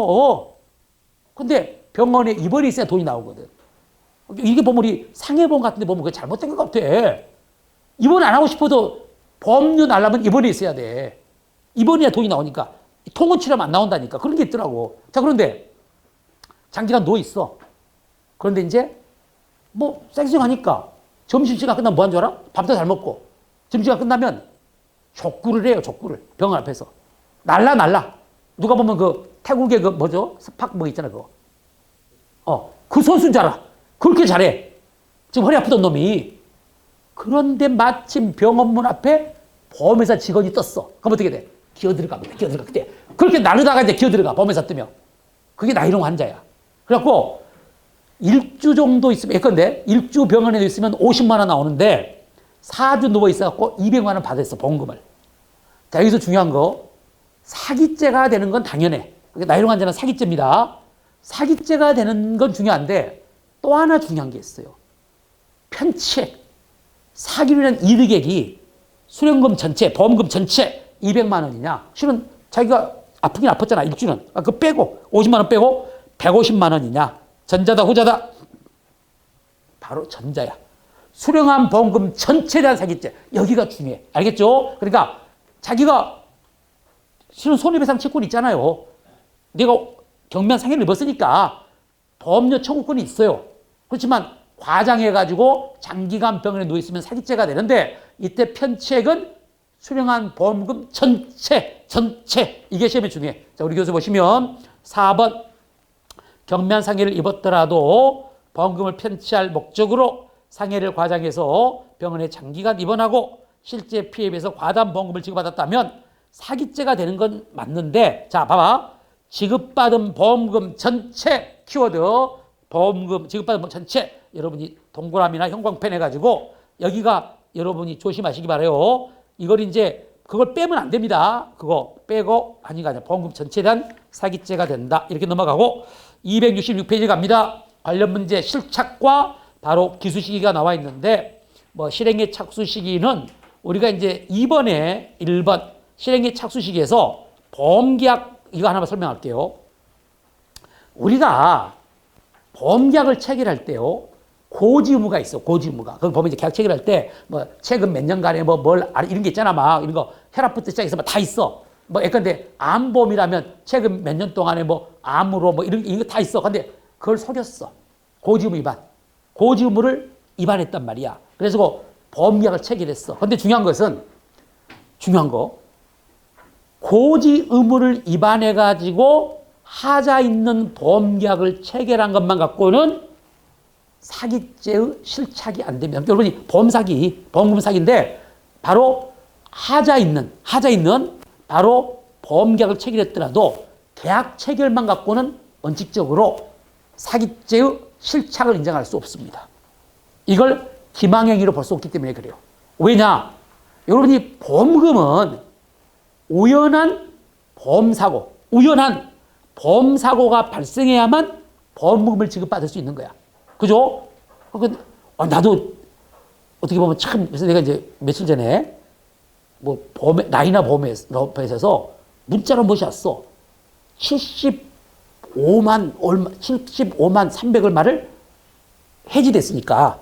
근데 병원에 입원이 있어야 돈이 나오거든. 이게 보면 우리 상해보험 같은 데 보면 그게 잘못된 것 같아. 입원 안 하고 싶어도 보험료 날라면 입원에 있어야 돼. 입원해야 돈이 나오니까. 통원 치료하면 안 나온다니까. 그런 게 있더라고. 자, 그런데 장기간 누워있어. 그런데 이제 뭐 쌩쌩하니까 점심시간 끝나면 뭐 한 줄 알아? 밥도 잘 먹고. 점심시간 끝나면 족구를 해요. 족구를. 병원 앞에서. 날라. 누가 보면 그 태국의 그 뭐죠? 스팍 뭐 있잖아 그거. 그 선수인 줄 알아. 그렇게 잘해. 지금 허리 아프던 놈이. 그런데 마침 병원 문 앞에 보험회사 직원이 떴어. 그럼 어떻게 돼? 기어들어갑니다. 그때 그렇게 나르다가 이제 기어들어가. 보험회사 뜨면. 그게 나이롱 환자야. 그래갖고 일주 정도 있으면 예컨대 일주 병원에 있으면 50만 원 나오는데 4주 누워 있어갖고 200만 원 받았어. 보험금을. 자, 여기서 중요한 거 사기죄가 되는 건 당연해. 나이롱 환자는 사기죄입니다. 사기죄가 되는 건 중요한데 또 하나 중요한 게 있어요. 편취액. 사기로 인한 이득액이 수령금 전체, 보험금 전체 200만 원이냐. 실은 자기가 아프긴 아팠잖아. 일주는. 그거 빼고 50만 원 빼고 150만 원이냐. 전자다 후자다. 바로 전자야. 수령한 보험금 전체에 대한 사기죄. 여기가 중요해. 알겠죠? 그러니까 자기가 실은 손해배상 채권이 있잖아요. 내가 경미한 상해를 입었으니까 보험료 청구권이 있어요. 그렇지만 과장해가지고 장기간 병원에 누워있으면 사기죄가 되는데 이때 편취액은 수령한 보험금 전체 이게 시험에 중요해. 자, 우리 교수 보시면 4번 경미한 상해를 입었더라도 보험금을 편취할 목적으로 상해를 과장해서 병원에 장기간 입원하고 실제 피해에 비해서 과다한 보험금을 지급받았다면 사기죄가 되는 건 맞는데, 자, 봐봐. 지급받은 보험금 전체 키워드, 보험금 지급받은 보험 전체, 여러분이 동그라미나 형광펜 해가지고 여기가 여러분이 조심하시기 바라요. 이걸 이제 그걸 빼면 안 됩니다. 그거 빼고 아니가 아니라 보험금 전체에 대한 사기죄가 된다. 이렇게 넘어가고 266페이지 갑니다. 관련 문제 실착과 바로 기수 시기가 나와 있는데, 뭐 실행의 착수 시기는 우리가 이제 2번에 1번 실행의 착수 시기에서 보험계약 이거 하나만 설명할게요. 우리가 보험계약을 체결할 때요, 고지 의무가 있어. 고지 의무가. 그거 보면 이제 계약 체결할 때 뭐 최근 몇 년간에 뭐 뭘 이런 게 있잖아. 막 이런 거 혈압부터 시작해서 막 다 있어. 뭐 예컨대 암보험이라면 최근 몇 년 동안에 뭐 암으로 뭐 이런 거 다 있어. 근데 그걸 속였어. 고지 의무 위반. 고지 의무를 위반했단 말이야. 그래서 그 보험계약을 체결했어. 근데 중요한 거 고지 의무를 위반해 가지고 하자 있는 보험계약을 체결한 것만 갖고는 사기죄의 실착이 안 됩니다. 여러분이 보험금 사기인데 바로 하자 있는 바로 보험계약을 체결했더라도 계약 체결만 갖고는 원칙적으로 사기죄의 실착을 인정할 수 없습니다. 이걸 기망행위로 볼 수 없기 때문에 그래요. 왜냐? 여러분이 보험금은 우연한 보험사고가 발생해야만 보험금을 지급받을 수 있는 거야. 그죠? 나도 어떻게 보면 참, 그래서 내가 이제 며칠 전에 뭐 나이나 보험회사에서 문자로 모셨어. 75만 300 얼마를 해지가 됐으니까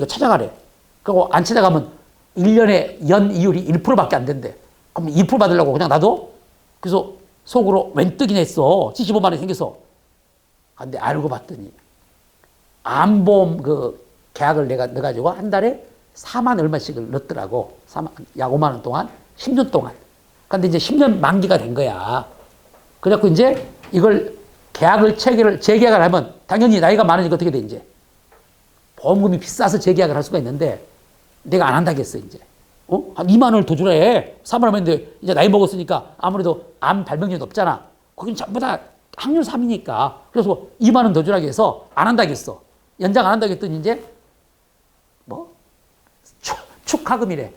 찾아가래. 그리고 안 찾아가면 1년에 연 이율이 1%밖에 안 된대. 그럼 2% 받으려고 그냥 놔둬? 그래서 속으로 웬 떡이냐 했어. 75만 원이 생겨서. 근데 알고 봤더니 암보험 그 계약을 내가 넣어가지고 한 달에 4만 얼마씩을 넣더라고. 약 5만 원 동안 10년 동안. 근데 이제 10년 만기가 된 거야. 그래갖고 이제 이걸 계약을 재계약을 하면 당연히 나이가 많으니까 어떻게 돼 이제 보험금이 비싸서 재계약을 할 수가 있는데 내가 안 한다겠어 이제. 한 2만 원을 더 주라 해. 3만 원 했는데 이제 나이 먹었으니까 아무래도 암 발병률이 높잖아. 거긴 전부 다 확률 3이니까. 그래서 2만 원 더 주라고 해서 안 한다겠어. 연장 안 한다고 했더니 이제 뭐 축하금이래.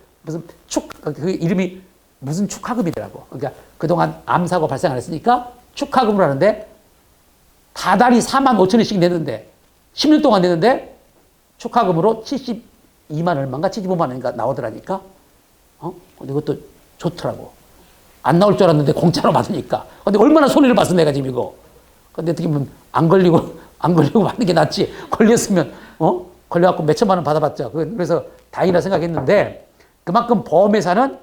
그 이름이 무슨 축하금이더라고. 그러니까 그동안 암사고 발생 안 했으니까 축하금을 하는데 다달이 4만 5천 원씩 냈는데 10년 동안 냈는데 축하금으로 72만 얼마인가 75만 원인가 나오더라니까. 근데 이것도 좋더라고. 안 나올 줄 알았는데 공짜로 받으니까. 근데 얼마나 손해를 봤어 내가 지금 이거. 근데 어떻게 보면 안 걸리고 받는 게 낫지. 걸렸으면 걸려갖고 몇 천만 원 받아봤자. 그래서 다행이라 생각했는데 그만큼 보험회사는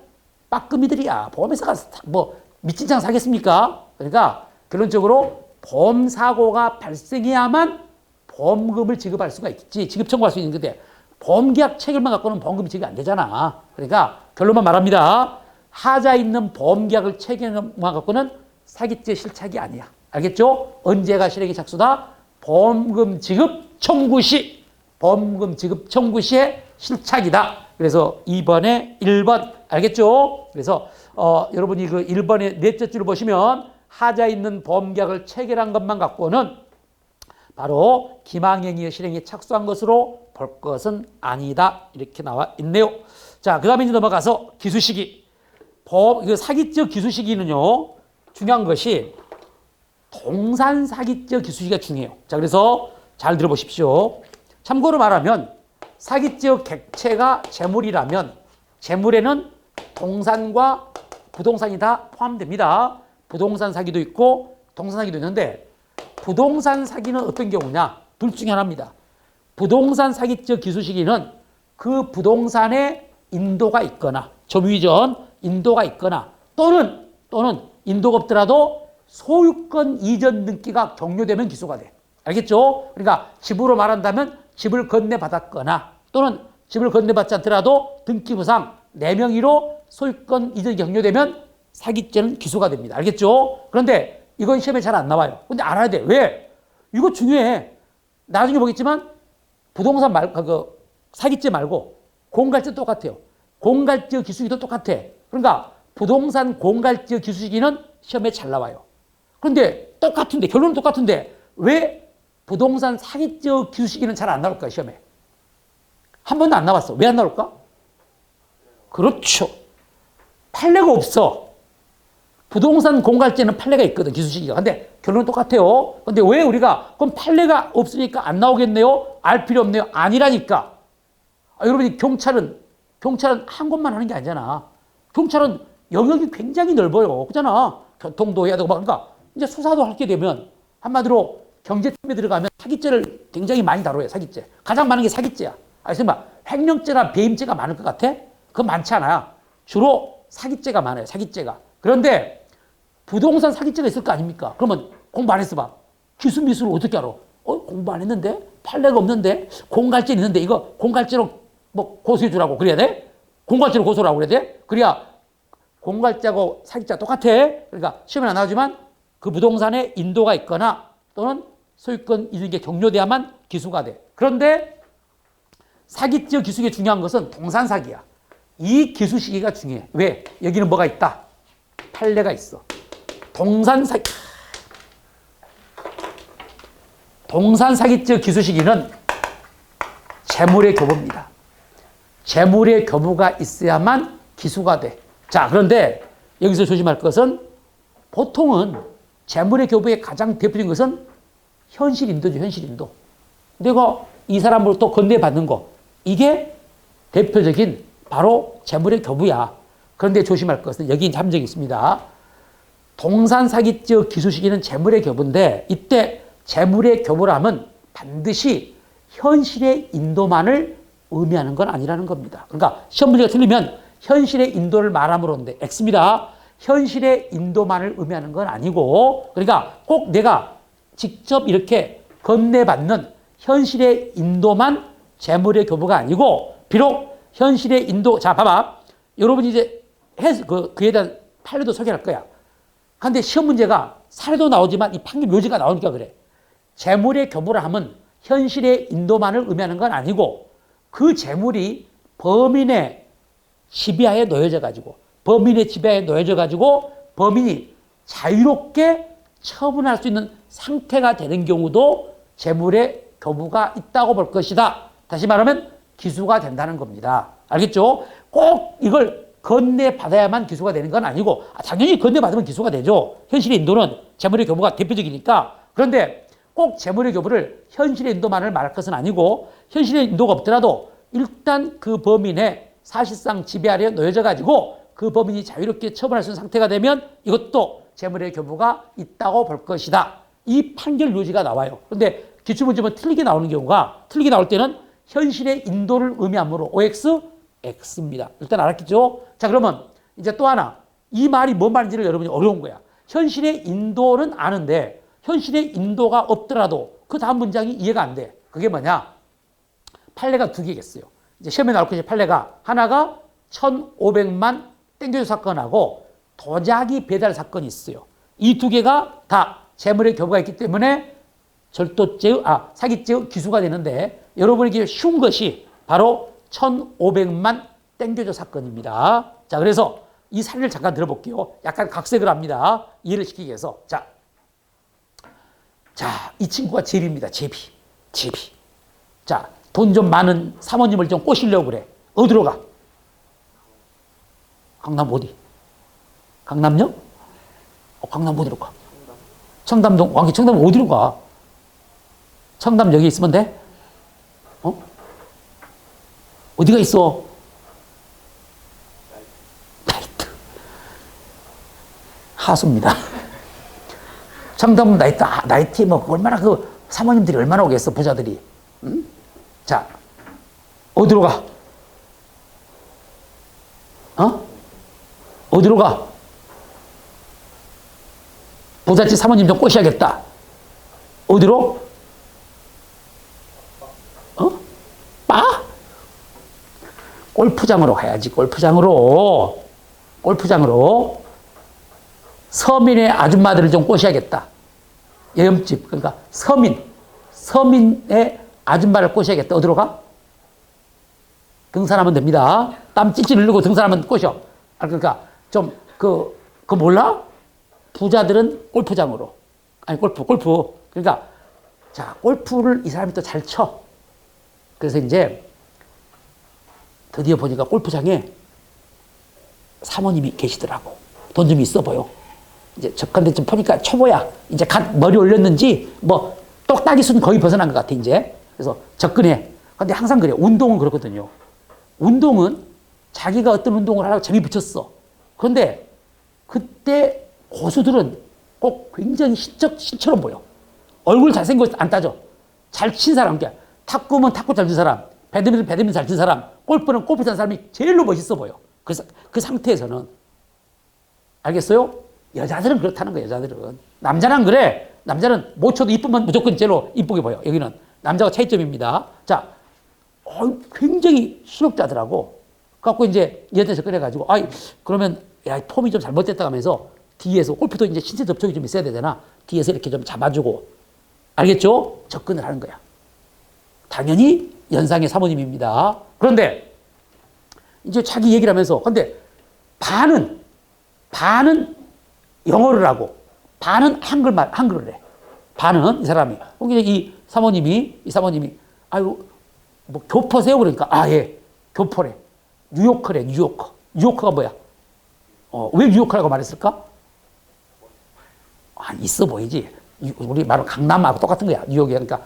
빠끔이들이야. 보험회사가 뭐 미친장 사겠습니까? 그러니까 결론적으로 보험사고가 발생해야만 보험금을 지급할 수가 있지. 지급 청구할 수 있는 건데 보험계약 체결만 갖고는 보험금이 지급이 안 되잖아. 그러니까 결론만 말합니다. 하자 있는 보험계약을 체결만 갖고는 사기죄 실착이 아니야. 알겠죠? 언제가 실행의 착수다? 보험금 지급 청구 시에 실착이다. 그래서 2번에 1번 알겠죠? 그래서 여러분이 그 1번의 넷째 줄을 보시면 하자 있는 보험계약을 체결한 것만 갖고는 바로 기망행위의 실행에 착수한 것으로 볼 것은 아니다. 이렇게 나와 있네요. 자, 그 다음에 이제 넘어가서 기수시기. 사기적 기수시기는요, 중요한 것이 동산 사기적 기수시기가 중요해요. 자, 그래서 잘 들어보십시오. 참고로 말하면 사기적 객체가 재물이라면 재물에는 동산과 부동산이 다 포함됩니다. 부동산 사기도 있고 동산 사기도 있는데 부동산 사기는 어떤 경우냐? 둘 중에 하나입니다. 부동산 사기적 기수시기는 그 부동산에 인도가 있거나 점유이전 인도가 있거나 또는 인도가 없더라도 소유권 이전 등기가 종료되면 기소가 돼. 알겠죠? 그러니까 집으로 말한다면 집을 건네받았거나 또는 집을 건네받지 않더라도 등기부상 내 명의로 소유권 이전이 종료되면 사기죄는 기소가 됩니다. 알겠죠? 그런데 이건 시험에 잘 안 나와요. 근데 알아야 돼. 왜? 이거 중요해. 나중에 보겠지만 부동산 사기죄 말고 공갈죄 똑같아요. 공갈지역 기술기도 똑같아. 그러니까 부동산 공갈지역 기술기는 시험에 잘 나와요. 그런데 똑같은데, 결론은 똑같은데 왜 부동산 사기지역 기술기는 잘 안 나올까, 시험에? 한 번도 안 나왔어. 왜 안 나올까? 그렇죠. 판례가 없어. 부동산 공갈지는 판례가 있거든, 기술시기가. 근데 결론은 똑같아요. 근데 왜 우리가, 그럼 판례가 없으니까 안 나오겠네요? 알 필요 없네요? 아니라니까. 여러분이 경찰은 한 곳만 하는 게 아니잖아. 경찰은 영역이 굉장히 넓어요. 그잖아. 교통도 해야 되고 막. 그러니까 이제 수사도 할 게 되면 한마디로 경제팀에 들어가면 사기죄를 굉장히 많이 다뤄요. 사기죄. 가장 많은 게 사기죄야. 설마 횡령죄나 배임죄가 많을 것 같아? 그건 많지 않아요. 주로 사기죄가 많아요. 사기죄가. 그런데 부동산 사기죄가 있을 거 아닙니까? 그러면 공부 안 했어 봐. 기수미수를 어떻게 알아? 공부 안 했는데? 판례가 없는데? 공갈죄 있는데 이거 공갈죄로 뭐 고소해 주라고 그래야 돼? 공갈죄로 고소라고 그래야 돼? 그래야 공갈죄하고 사기죄가 똑같아. 그러니까 시험에 안 나오지만 그 부동산에 인도가 있거나 또는 소유권 있는 게 경료돼야만 기수가 돼. 그런데 사기죄 기수에 중요한 것은 동산 사기야. 이 기수 시기가 중요해. 왜? 여기는 뭐가 있다? 판례가 있어. 동산 사기죄 기수 시기는 재물의 교부입니다. 재물의 교부가 있어야만 기수가 돼. 자, 그런데 여기서 조심할 것은 보통은 재물의 교부의 가장 대표적인 것은 현실인도죠. 현실인도. 내가 이 사람으로부터 건네받는 거. 이게 대표적인 바로 재물의 교부야. 그런데 조심할 것은 여기 함정이 있습니다. 동산 사기죄 기수 시기는 재물의 교부인데 이때 재물의 교부라 하면 반드시 현실의 인도만을 의미하는 건 아니라는 겁니다. 그러니까 시험 문제가 틀리면 현실의 인도를 말함으로인데 X입니다. 현실의 인도만을 의미하는 건 아니고 그러니까 꼭 내가 직접 이렇게 건네받는 현실의 인도만 재물의 교부가 아니고 비록 현실의 인도 자 봐봐 여러분이 이제 그에 대한 판례도 소개할 거야. 그런데 시험 문제가 사례도 나오지만 이 판결 묘지가 나오니까 그래. 재물의 교부라 하면 현실의 인도만을 의미하는 건 아니고 그 재물이 범인의 지배하에 놓여져 가지고 범인이 자유롭게 처분할 수 있는 상태가 되는 경우도 재물의 교부가 있다고 볼 것이다. 다시 말하면 기수가 된다는 겁니다. 알겠죠? 꼭 이걸 건네받아야만 기수가 되는 건 아니고 당연히 건네받으면 기수가 되죠. 현실의 인도는 재물의 교부가 대표적이니까. 그런데 꼭 재물의 교부를 현실의 인도만을 말할 것은 아니고 현실의 인도가 없더라도 일단 그 범인의 사실상 지배 아래에 놓여져 가지고 그 범인이 자유롭게 처분할 수 있는 상태가 되면 이것도 재물의 교부가 있다고 볼 것이다. 이 판결 요지가 나와요. 그런데 기출문제는 틀리게 나오는 경우가 틀리게 나올 때는 현실의 인도를 의미하므로 OX, X입니다. 일단 알았겠죠? 자, 그러면 이제 또 하나. 이 말이 뭔 말인지를 여러분이 어려운 거야. 현실의 인도는 아는데 현실의 인도가 없더라도 그 다음 문장이 이해가 안 돼. 그게 뭐냐? 판례가 두 개겠어요. 이제 시험에 나올 것이 판례가 하나가 1,500만 땡겨줘 사건하고 도자기 배달 사건이 있어요. 이 두 개가 다 재물의 교부가 있기 때문에 사기죄의 기수가 되는데 여러분에게 쉬운 것이 바로 1,500만 땡겨줘 사건입니다. 자, 그래서 이 사례를 잠깐 들어볼게요. 약간 각색을 합니다. 이해를 시키기 위해서. 자, 이 친구가 제비입니다. 제비. 자, 돈 좀 많은 사모님을 좀 꼬시려고 그래. 어디로 가? 강남 어디? 강남역? 강남 어디로 가? 청담동, 왕기 청담동 어디로 가? 청담 여기 있으면 돼? 어디가 있어? 나이트. 하수입니다. 청담 나이트 뭐 얼마나 사모님들이 얼마나 오겠어, 부자들이. 응? 자, 어디로 가? 어디로 가? 부잣집 사모님 좀 꼬셔야겠다. 어디로? 바? 골프장으로 가야지, 골프장으로. 서민의 아줌마들을 좀 꼬셔야겠다. 여염집, 그러니까 서민의 아줌마를 꼬셔야겠다. 어디로 가? 등산하면 됩니다. 땀 찔찔 흘리고 등산하면 꼬셔. 그러니까 좀 그 몰라? 부자들은 골프장으로. 아니 골프. 그러니까 자 골프를 이 사람이 또 잘 쳐. 그래서 이제 드디어 보니까 골프장에 사모님이 계시더라고. 돈 좀 있어 보여. 이제 적한데 좀 보니까 초보야. 이제 갓 머리 올렸는지 뭐 똑딱이 순 거의 벗어난 것 같아 이제. 그래서 접근해. 근데 항상 그래. 운동은 그렇거든요. 운동은 자기가 어떤 운동을 하라고 재미 붙였어. 그런데 그때 고수들은 꼭 굉장히 신처럼 보여. 얼굴 잘생겨서 안 따져. 잘 친 사람, 그러니까 탁구면 탁구 잘 친 사람, 배드민턴 잘 친 사람, 골프는 골프 잘 친 사람이 제일로 멋있어 보여. 그래서 그 상태에서는 알겠어요? 여자들은 그렇다는 거예요. 여자들은 남자는 그래. 남자는 못 쳐도 이쁘면 무조건 제일로 이쁘게 보여. 여기는 남자가 차이점입니다. 자, 굉장히 실력자더라고. 갖고 이제 얘한테 접근해가지고, 그러면 야 폼이 좀 잘못됐다 하면서 뒤에서 골프도 이제 신체 접촉이 좀 있어야 되잖아. 뒤에서 이렇게 좀 잡아주고, 알겠죠? 접근을 하는 거야. 당연히 연상의 사모님입니다. 그런데 이제 자기 얘기를 하면서, 근데 반은 영어를 하고, 반은 한글을 해. 반은 이 사람이. 이 사모님이, 아유, 뭐 교포세요? 그러니까, 예, 교포래. 뉴요커래, 뉴요커. 뉴요커가 뭐야? 왜 뉴요커라고 말했을까? 있어 보이지. 우리 말은 강남하고 똑같은 거야. 뉴욕이. 그러니까,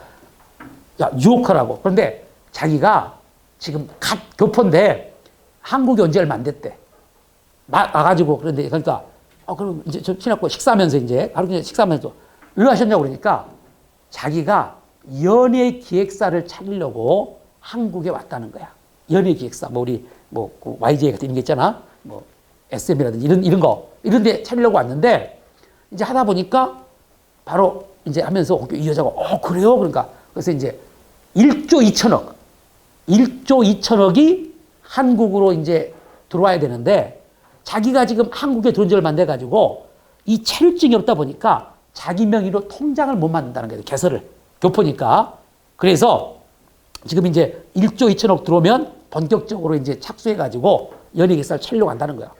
야, 뉴요커라고. 그런데 자기가 지금 갓 교포인데 한국에 온 지 얼마 안 됐대. 와가지고, 그런데, 그러니까, 그럼 이제 좀 친하고 식사하면서 이제, 하루 종일 식사하면서 왜 하셨냐고 그러니까 자기가 연예 기획사를 차리려고 한국에 왔다는 거야. 연예 기획사. 그 YJ 같은 이런 게 있잖아. SM이라든지 이런 거. 이런 데 차리려고 왔는데 이제 하다 보니까 바로 이제 하면서 이 여자가, 그래요? 그러니까 그래서 이제 1조 2천억이 한국으로 이제 들어와야 되는데 자기가 지금 한국에 들어온 지 얼마 안 돼가지고 이 체류증이 없다 보니까 자기 명의로 통장을 못 만든다는 거예요. 개설을. 교포니까. 그래서 지금 이제 1조 2천억 들어오면 본격적으로 이제 착수해가지고 연예계사를 차리려고 한다는 거야.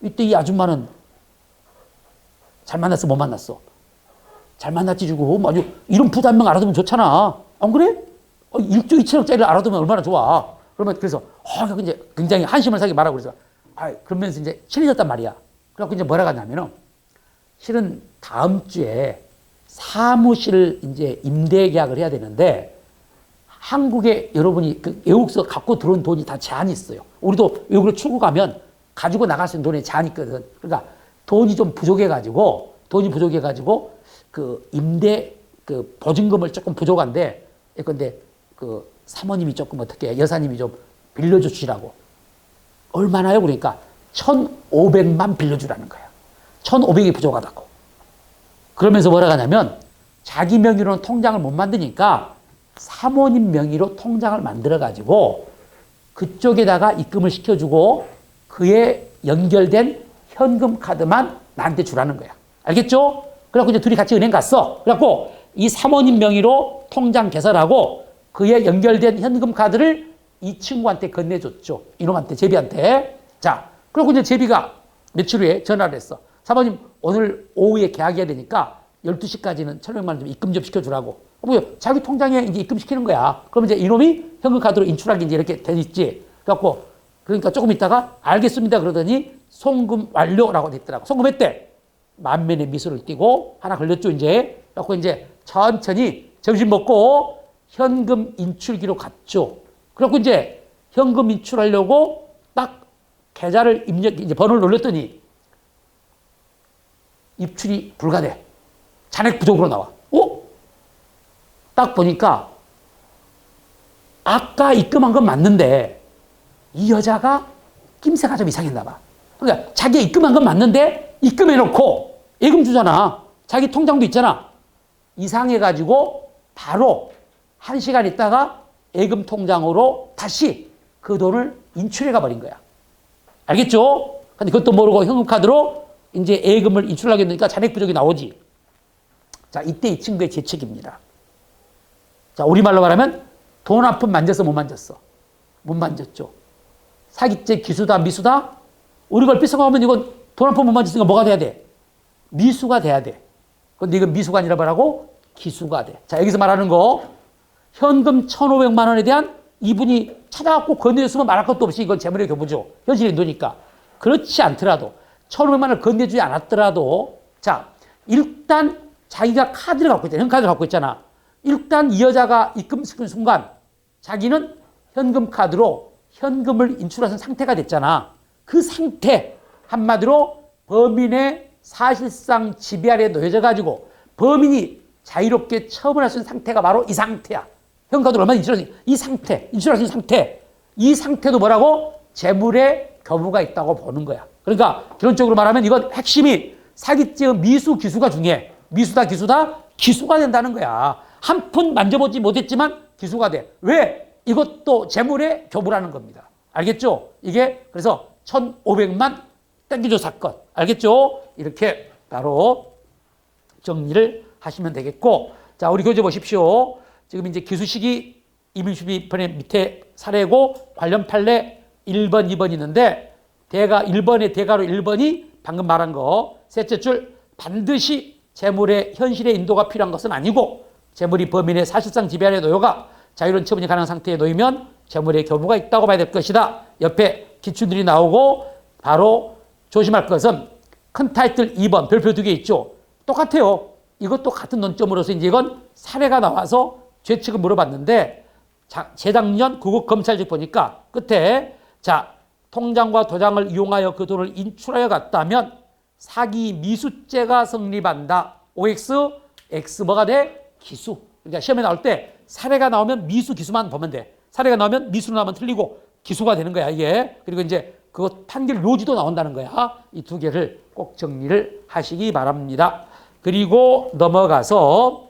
이때 이 아줌마는 잘 만났어, 못 만났어? 잘 만났지, 지금. 아주 이런 부도 한 명 알아두면 좋잖아. 안 그래? 1조 2천억짜리를 알아두면 얼마나 좋아. 그러면 그래서, 이제 굉장히 한심을 사게 말하고 그래서, 그러면서 이제 친해졌단 말이야. 그래갖고 이제 뭐라고 하냐면은, 실은 다음 주에 사무실 이제 임대 계약을 해야 되는데, 한국에 여러분이 그 외국서 갖고 들어온 돈이 다 제한이 있어요. 우리도 외국으로 출국 가면 가지고 나갈 수 있는 돈에 제한이 있거든. 그러니까 돈이 부족해가지고 그 임대 그 보증금을 조금 부족한데, 근데 그 사모님이 조금 어떻게 여사님이 좀 빌려줘 주시라고. 얼마나요? 그러니까 1,500만 빌려주라는 거야. 1,500이 부족하다고. 그러면서 뭐라고 하냐면 자기 명의로는 통장을 못 만드니까 사모님 명의로 통장을 만들어가지고 그쪽에다가 입금을 시켜주고 그에 연결된 현금 카드만 나한테 주라는 거야. 알겠죠? 그래갖고 이제 둘이 같이 은행 갔어. 그래갖고 이 사모님 명의로 통장 개설하고 그에 연결된 현금 카드를 이 친구한테 건네줬죠. 이놈한테, 제비한테. 자, 그리고 이제 제비가 며칠 후에 전화를 했어. 사모님, 오늘 오후에 계약해야 되니까 12시까지는 1,500만 원 좀 입금 좀 시켜주라고. 자기 통장에 이제 입금시키는 거야. 그럼 이제 이놈이 현금 카드로 인출하기 이제 이렇게 돼 있지. 그래갖고, 그러니까 조금 있다가 알겠습니다. 그러더니 송금 완료라고 됐더라고. 송금했대. 만면의 미소를 띠고 하나 걸렸죠, 이제. 그래갖고 이제 천천히 점심 먹고 현금 인출기로 갔죠. 그래갖고 이제 현금 인출하려고 딱 계좌를 이제 번호를 눌렀더니 입출이 불가돼. 잔액 부족으로 나와. 딱 보니까 아까 입금한 건 맞는데 이 여자가 낌새가 좀 이상했나 봐. 그러니까 자기가 입금한 건 맞는데 입금해놓고 예금 주잖아. 자기 통장도 있잖아. 이상해가지고 바로 1시간 있다가 예금 통장으로 다시 그 돈을 인출해가 버린 거야. 알겠죠? 근데 그것도 모르고 현금카드로 이제 예금을 인출하게 되니까 잔액 부족이 나오지. 자, 이때 이 친구의 재책입니다. 자, 우리말로 말하면 돈 한 푼 만졌어, 못 만졌어? 못 만졌죠. 사기죄 기수다, 미수다? 우리가 얼핏 생각하면 이건 돈 한 푼 못 만졌으니까 뭐가 돼야 돼? 미수가 돼야 돼. 근데 이건 미수가 아니라 뭐라고? 기수가 돼. 자, 여기서 말하는 거, 현금 1,500만 원에 대한 이분이 찾아갖고 건네줬으면 말할 것도 없이 이건 재물의 교부죠. 현실의 인도니까. 그렇지 않더라도, 1,500만 원을 건네주지 않았더라도, 자, 일단 자기가 카드를 갖고 있잖아. 현카드를 갖고 있잖아. 일단 이 여자가 입금시키는 순간 자기는 현금 카드로 현금을 인출하는 상태가 됐잖아. 그 상태, 한마디로 범인의 사실상 지배 아래 놓여져 가지고 범인이 자유롭게 처분할 수 있는 상태가 바로 이 상태야. 현금카드로 얼마나 인출할 수 있는 이 상태, 인출할 수 있는 상태. 이 상태도 뭐라고? 재물의 교부가 있다고 보는 거야. 그러니까 결론적으로 말하면 이건 핵심이 사기죄의 미수, 기수가 중요해. 미수다, 기수다? 기수가 된다는 거야. 한 푼 만져보지 못했지만 기수가 돼. 왜? 이것도 재물의 교부라는 겁니다. 알겠죠? 이게 그래서 1,500만 땡기조 사건. 알겠죠? 이렇게 바로 정리를 하시면 되겠고. 자, 우리 교재 보십시오. 지금 이제 기수식이 이민수비 편의 밑에 사례고 관련 판례 1번, 2번 있는데 대가 1번의 대가로 1번이 방금 말한 거. 셋째 줄 반드시 재물의 현실의 인도가 필요한 것은 아니고 재물이 범인의 사실상 지배 아래 놓여가 자유로운 처분이 가능한 상태에 놓이면 재물의 교부가 있다고 봐야 될 것이다. 옆에 기준들이 나오고 바로 조심할 것은 큰 타이틀 2번 별표 2개 있죠. 똑같아요. 이것도 같은 논점으로서 이제 이건 사례가 나와서 죄책을 물어봤는데 재작년 구급검찰직 보니까 끝에 자 통장과 도장을 이용하여 그 돈을 인출하여 갔다면 사기 미수죄가 성립한다. OX, X 뭐가 돼? 기수. 그러니까 시험에 나올 때 사례가 나오면 미수, 기수만 보면 돼. 사례가 나오면 미수로 나오면 틀리고 기수가 되는 거야, 이게. 그리고 이제 그거 판결 요지도 나온다는 거야. 이 두 개를 꼭 정리를 하시기 바랍니다. 그리고 넘어가서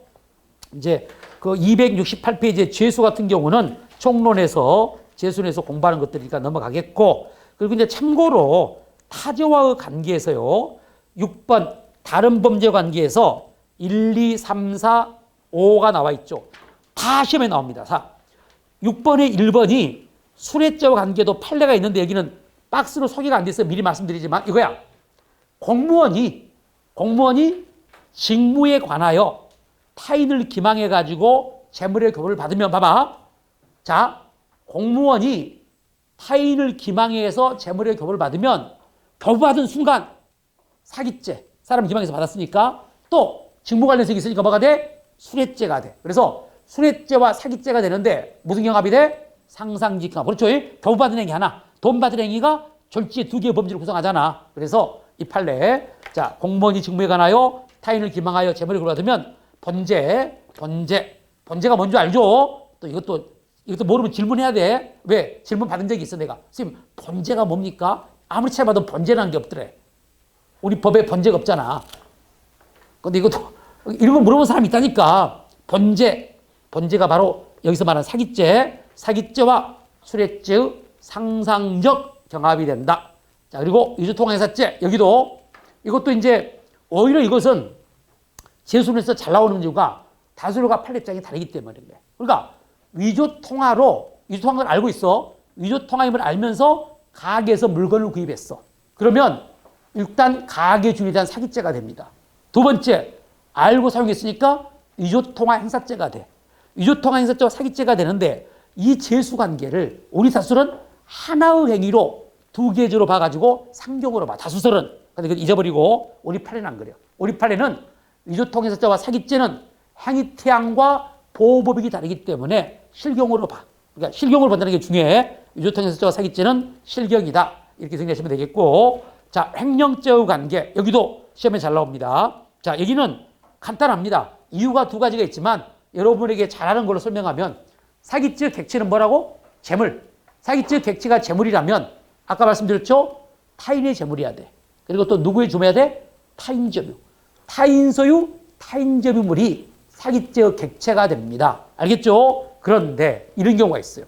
이제 그 268페이지의 죄수 같은 경우는 총론에서 재순에서 공부하는 것들이니까 넘어가겠고, 그리고 이제 참고로 타저와의 관계에서요, 6번 다른 범죄 관계에서 1, 2, 3, 4, 5가 나와 있죠. 다 시험에 나옵니다. 6번의 1번이 수뢰죄와 관계도 판례가 있는데 여기는 박스로 소개가 안 돼서 미리 말씀드리지만 이거야. 공무원이 직무에 관하여 타인을 기망해 가지고 재물의 교부를 받으면 봐봐. 자, 공무원이 타인을 기망해서 재물의 교부를 받으면 교부받은 순간 사기죄, 사람 기망해서 받았으니까 또 직무 관련성이 있으니까 뭐가 돼? 수뢰죄가 돼. 그래서 수뢰죄와 사기죄가 되는데 무슨 경합이 돼? 상상직경합. 그렇죠? 교부받은 행위 하나, 돈 받은 행위가 졸지에 두 개의 범죄를 구성하잖아. 그래서 이 판례, 자, 공무원이 직무에 관하여 타인을 기망하여 재물을 교부받으면 번제가 뭔지 알죠? 또 이것도 모르면 질문해야 돼. 왜? 질문 받은 적이 있어, 내가. 선생님, 번제가 뭡니까? 아무리 찾아봐도 번제라는 게 없더래. 우리 법에 번제가 없잖아. 근데 이것도, 이런 거 물어본 사람이 있다니까. 번제가 바로 여기서 말하는 사기죄와 수뢰죄의 상상적 경합이 된다. 자, 그리고 위조통화행사죄, 이것도 이제, 오히려 이것은 재수에서 잘 나오는 이유가 다수료가 판례장이 다르기 때문인 거예요. 그러니까, 위조통화인 걸 알고 있어. 위조통화임을 알면서 가게에서 물건을 구입했어. 그러면 일단 가게 주인에 대한 사기죄가 됩니다. 두 번째, 알고 사용했으니까 위조통화 행사죄가 돼. 위조통화 행사죄와 사기죄가 되는데 이 재수관계를 우리 다수는 하나의 행위로 두 개조로 봐가지고 상경으로 봐. 다수설은. 근데 그걸 잊어버리고 우리 판례는 안 그래요. 우리 판례는 위조통화 행사죄와 사기죄는 행위태양과 보호법익이 다르기 때문에 실경으로 봐. 그러니까 실경으로 본다는 게 중요해. 위조통화 행사죄와 사기죄는 실경이다. 이렇게 생각하시면 되겠고, 자, 횡령죄의 관계. 여기도 시험에 잘 나옵니다. 자, 여기는 간단합니다. 이유가 두 가지가 있지만 여러분에게 잘하는 걸로 설명하면 사기죄의 객체는 뭐라고? 재물. 사기죄의 객체가 재물이라면 아까 말씀드렸죠? 타인의 재물이어야 돼. 그리고 또 누구의 주머야 돼? 타인 점유. 타인 소유, 타인 점유물이 사기죄의 객체가 됩니다. 알겠죠? 그런데 이런 경우가 있어요.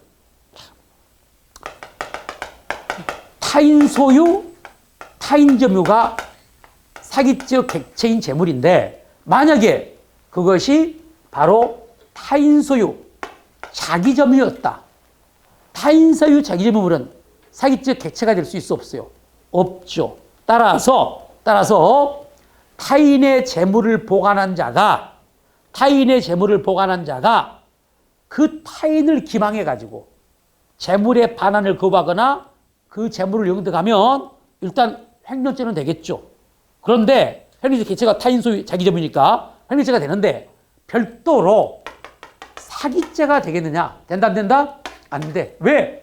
타인 소유, 타인 점유가 사기죄의 객체인 재물인데 만약에 그것이 바로 타인 소유, 자기 점유였다. 타인 소유, 자기 점유물은 사기죄 객체가 될 수 있어 없어요? 없죠. 따라서 타인의 재물을 보관한 자가 그 타인을 기망해 가지고 재물의 반환을 거부하거나 그 재물을 영득하면 일단 횡령죄는 되겠죠. 그런데 횡령죄 객체가 타인 소유 자기점이니까 횡령죄가 되는데 별도로 사기죄가 되겠느냐? 된다 안 된다? 안 돼. 왜?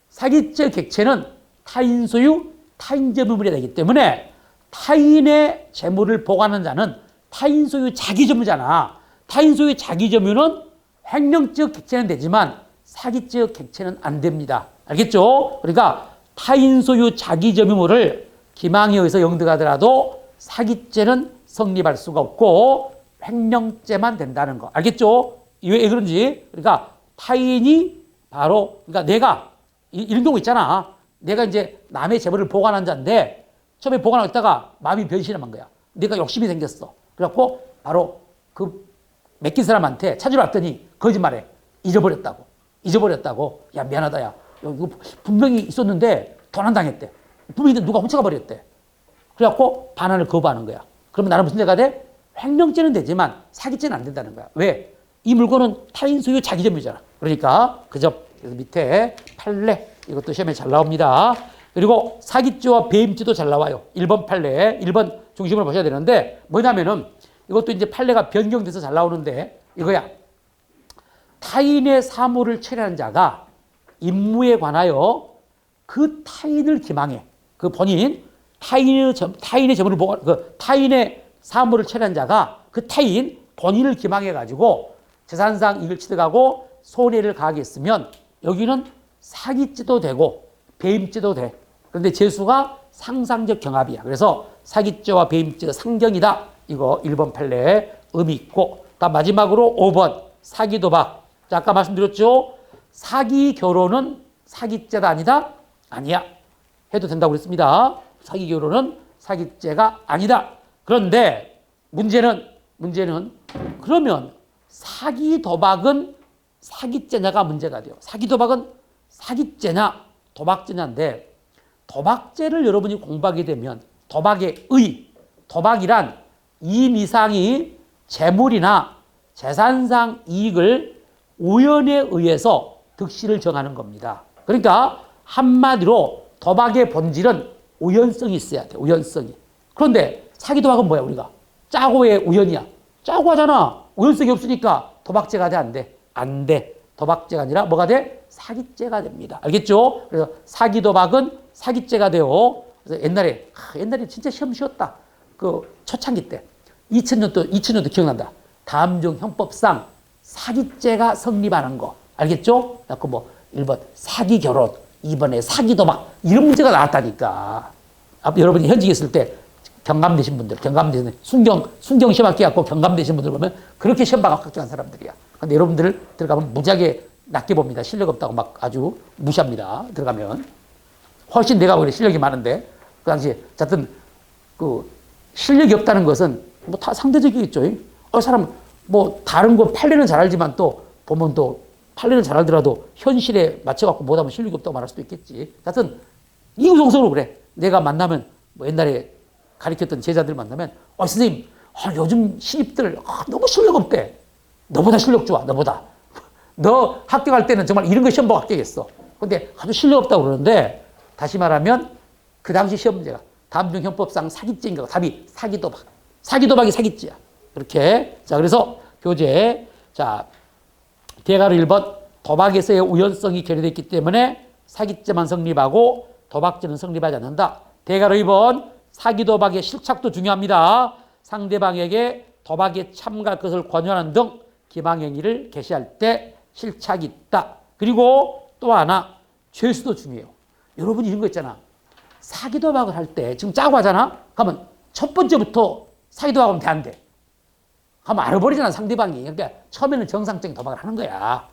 사기죄 객체는 타인 소유 타인 점유물이 되기 때문에 타인의 재물을 보관하는 자는 타인 소유 자기 점유잖아. 타인 소유 자기 점유는 횡령죄 객체는 되지만 사기죄 객체는 안 됩니다. 알겠죠? 그러니까 타인 소유 자기 점유물을 기망에 의해서 영득하더라도 사기죄는 성립할 수가 없고 횡령죄만 된다는 거. 알겠죠? 왜 그런지. 그러니까 타인이 바로 그러니까 내가 이런 경우 있잖아. 내가 이제 남의 재물을 보관한 자인데 처음에 보관하고 있다가 마음이 변신한 거야. 내가 욕심이 생겼어. 그래갖고 바로 그 맡긴 사람한테 찾으러 왔더니 거짓말해. 잊어버렸다고. 야 미안하다 야. 이거 분명히 있었는데 도난 당했대. 분명히 누가 훔쳐가 버렸대. 그래갖고 반환을 거부하는 거야. 그러면 나는 무슨 죄가 돼? 횡령죄는 되지만 사기죄는 안 된다는 거야. 왜? 이 물건은 타인 소유 자기 점유잖아. 그러니까 그래서 밑에 판례 이것도 시험에 잘 나옵니다. 그리고 사기죄와 배임죄도 잘 나와요. 1번 판례, 1번 중심으로 보셔야 되는데 뭐냐면은 이것도 이제 판례가 변경돼서 잘 나오는데 이거야. 타인의 사물을 처리하는 자가 임무에 관하여 그 타인을 기망해. 그 본인 타인의 재물을 보고 타인의 사물을 처리한 자가 그 타인 본인을 기망해 가지고 재산상 이익을 취득하고 손해를 가하게 했으면 여기는 사기죄도 되고 배임죄도 돼. 그런데 재수가 상상적 경합이야. 그래서 사기죄와 배임죄가 상경이다. 이거 1번 판례 의미 있고. 다음 마지막으로 5번 사기 도박. 자, 아까 말씀드렸죠. 사기 결혼은 사기죄가 아니다? 아니야. 해도 된다고 그랬습니다. 사기 결혼은 사기죄가 아니다. 그런데 문제는 그러면 사기 도박은 사기죄냐가 문제가 돼요. 사기 도박은 사기죄냐 도박죄냐인데 도박죄를 여러분이 공부하게 되면 도박이란 이인 이상이 재물이나 재산상 이익을 우연에 의해서 득실을 정하는 겁니다. 그러니까 한마디로 도박의 본질은 우연성이 있어야 돼. 우연성이. 그런데 사기 도박은 뭐야 우리가? 짜고의 우연이야. 짜고 하잖아. 우연성이 없으니까 도박죄가 돼 안 돼? 안 돼. 도박죄가 아니라 뭐가 돼? 사기죄가 됩니다. 알겠죠? 그래서 사기 도박은 사기죄가 돼요. 그래서 옛날에 진짜 시험 쉬웠다. 그 초창기 때 2000년도 기억난다. 다음종 형법상 사기죄가 성립하는 거 알겠죠? 그 뭐 1번 사기 결혼, 2번에 사기 도박 이런 문제가 나왔다니까. 여러분이 현직에 있을 때 경감되신 분들, 순경 시험 학기 갖고 경감되신 분들 보면 그렇게 시험 봐가 걱정한 사람들이야. 근데 여러분들 들어가면 무지하게 낮게 봅니다. 실력 없다고 막 아주 무시합니다. 들어가면 훨씬 내가 그래 실력이 많은데 그 당시에 하여튼 그 실력이 없다는 것은 뭐 다 상대적이겠죠. 사람 뭐 다른 거 판례는 잘 알지만 또 보면 또 판례는 잘 알더라도 현실에 맞춰갖고 못하면 실력이 없다고 말할 수도 있겠지. 하여튼 이구동성으로 그래. 내가 만나면 뭐 옛날에 가르쳤던 제자들 만나면 선생님 요즘 신입들 너무 실력 없대. 너보다 실력 좋아. 너보다. 너 합격할 때는 정말 이런 거 시험 보고 합격했어. 근데 아주 실력 없다고 그러는데 다시 말하면 그 당시 시험 문제가 다음종 형법상 사기죄인가 답이 사기도박. 사기도박이 사기죄야. 그렇게. 자, 그래서 교재. 자, 대가로 1번 도박에서의 우연성이 결여되어 있기 때문에 사기죄만 성립하고 도박죄는 성립하지 않는다. 대가로 2번 사기도박의 실착도 중요합니다. 상대방에게 도박에 참가할 것을 권유하는 등 기망행위를 개시할 때 실착이 있다. 그리고 또 하나 죄수도 중요해요. 여러분이 이런 거 있잖아. 사기도박을 할 때 지금 짜고 하잖아. 그러면 첫 번째부터 사기도박하면 돼 안 돼? 하면 알아버리잖아 상대방이. 그러니까 처음에는 정상적인 도박을 하는 거야.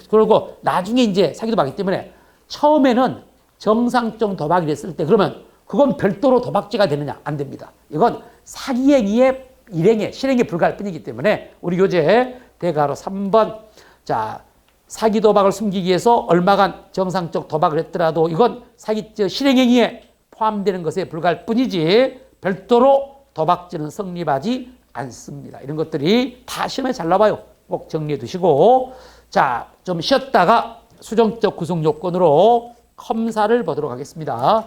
그리고 나중에 이제 사기도박이기 때문에 처음에는 정상적 도박이 됐을 때 그러면 그건 별도로 도박죄가 되느냐? 안 됩니다. 이건 사기행위의 실행에 불과할 뿐이기 때문에 우리 교재 대가로 3번. 자, 사기 도박을 숨기기 위해서 얼마간 정상적 도박을 했더라도 이건 사기죄 실행행위에 포함되는 것에 불과할 뿐이지 별도로 도박죄는 성립하지 않습니다. 이런 것들이 다 시험에 잘 나와요. 꼭 정리해 두시고, 자, 좀 쉬었다가 수정적 구성 요건으로 컴사를 보도록 하겠습니다.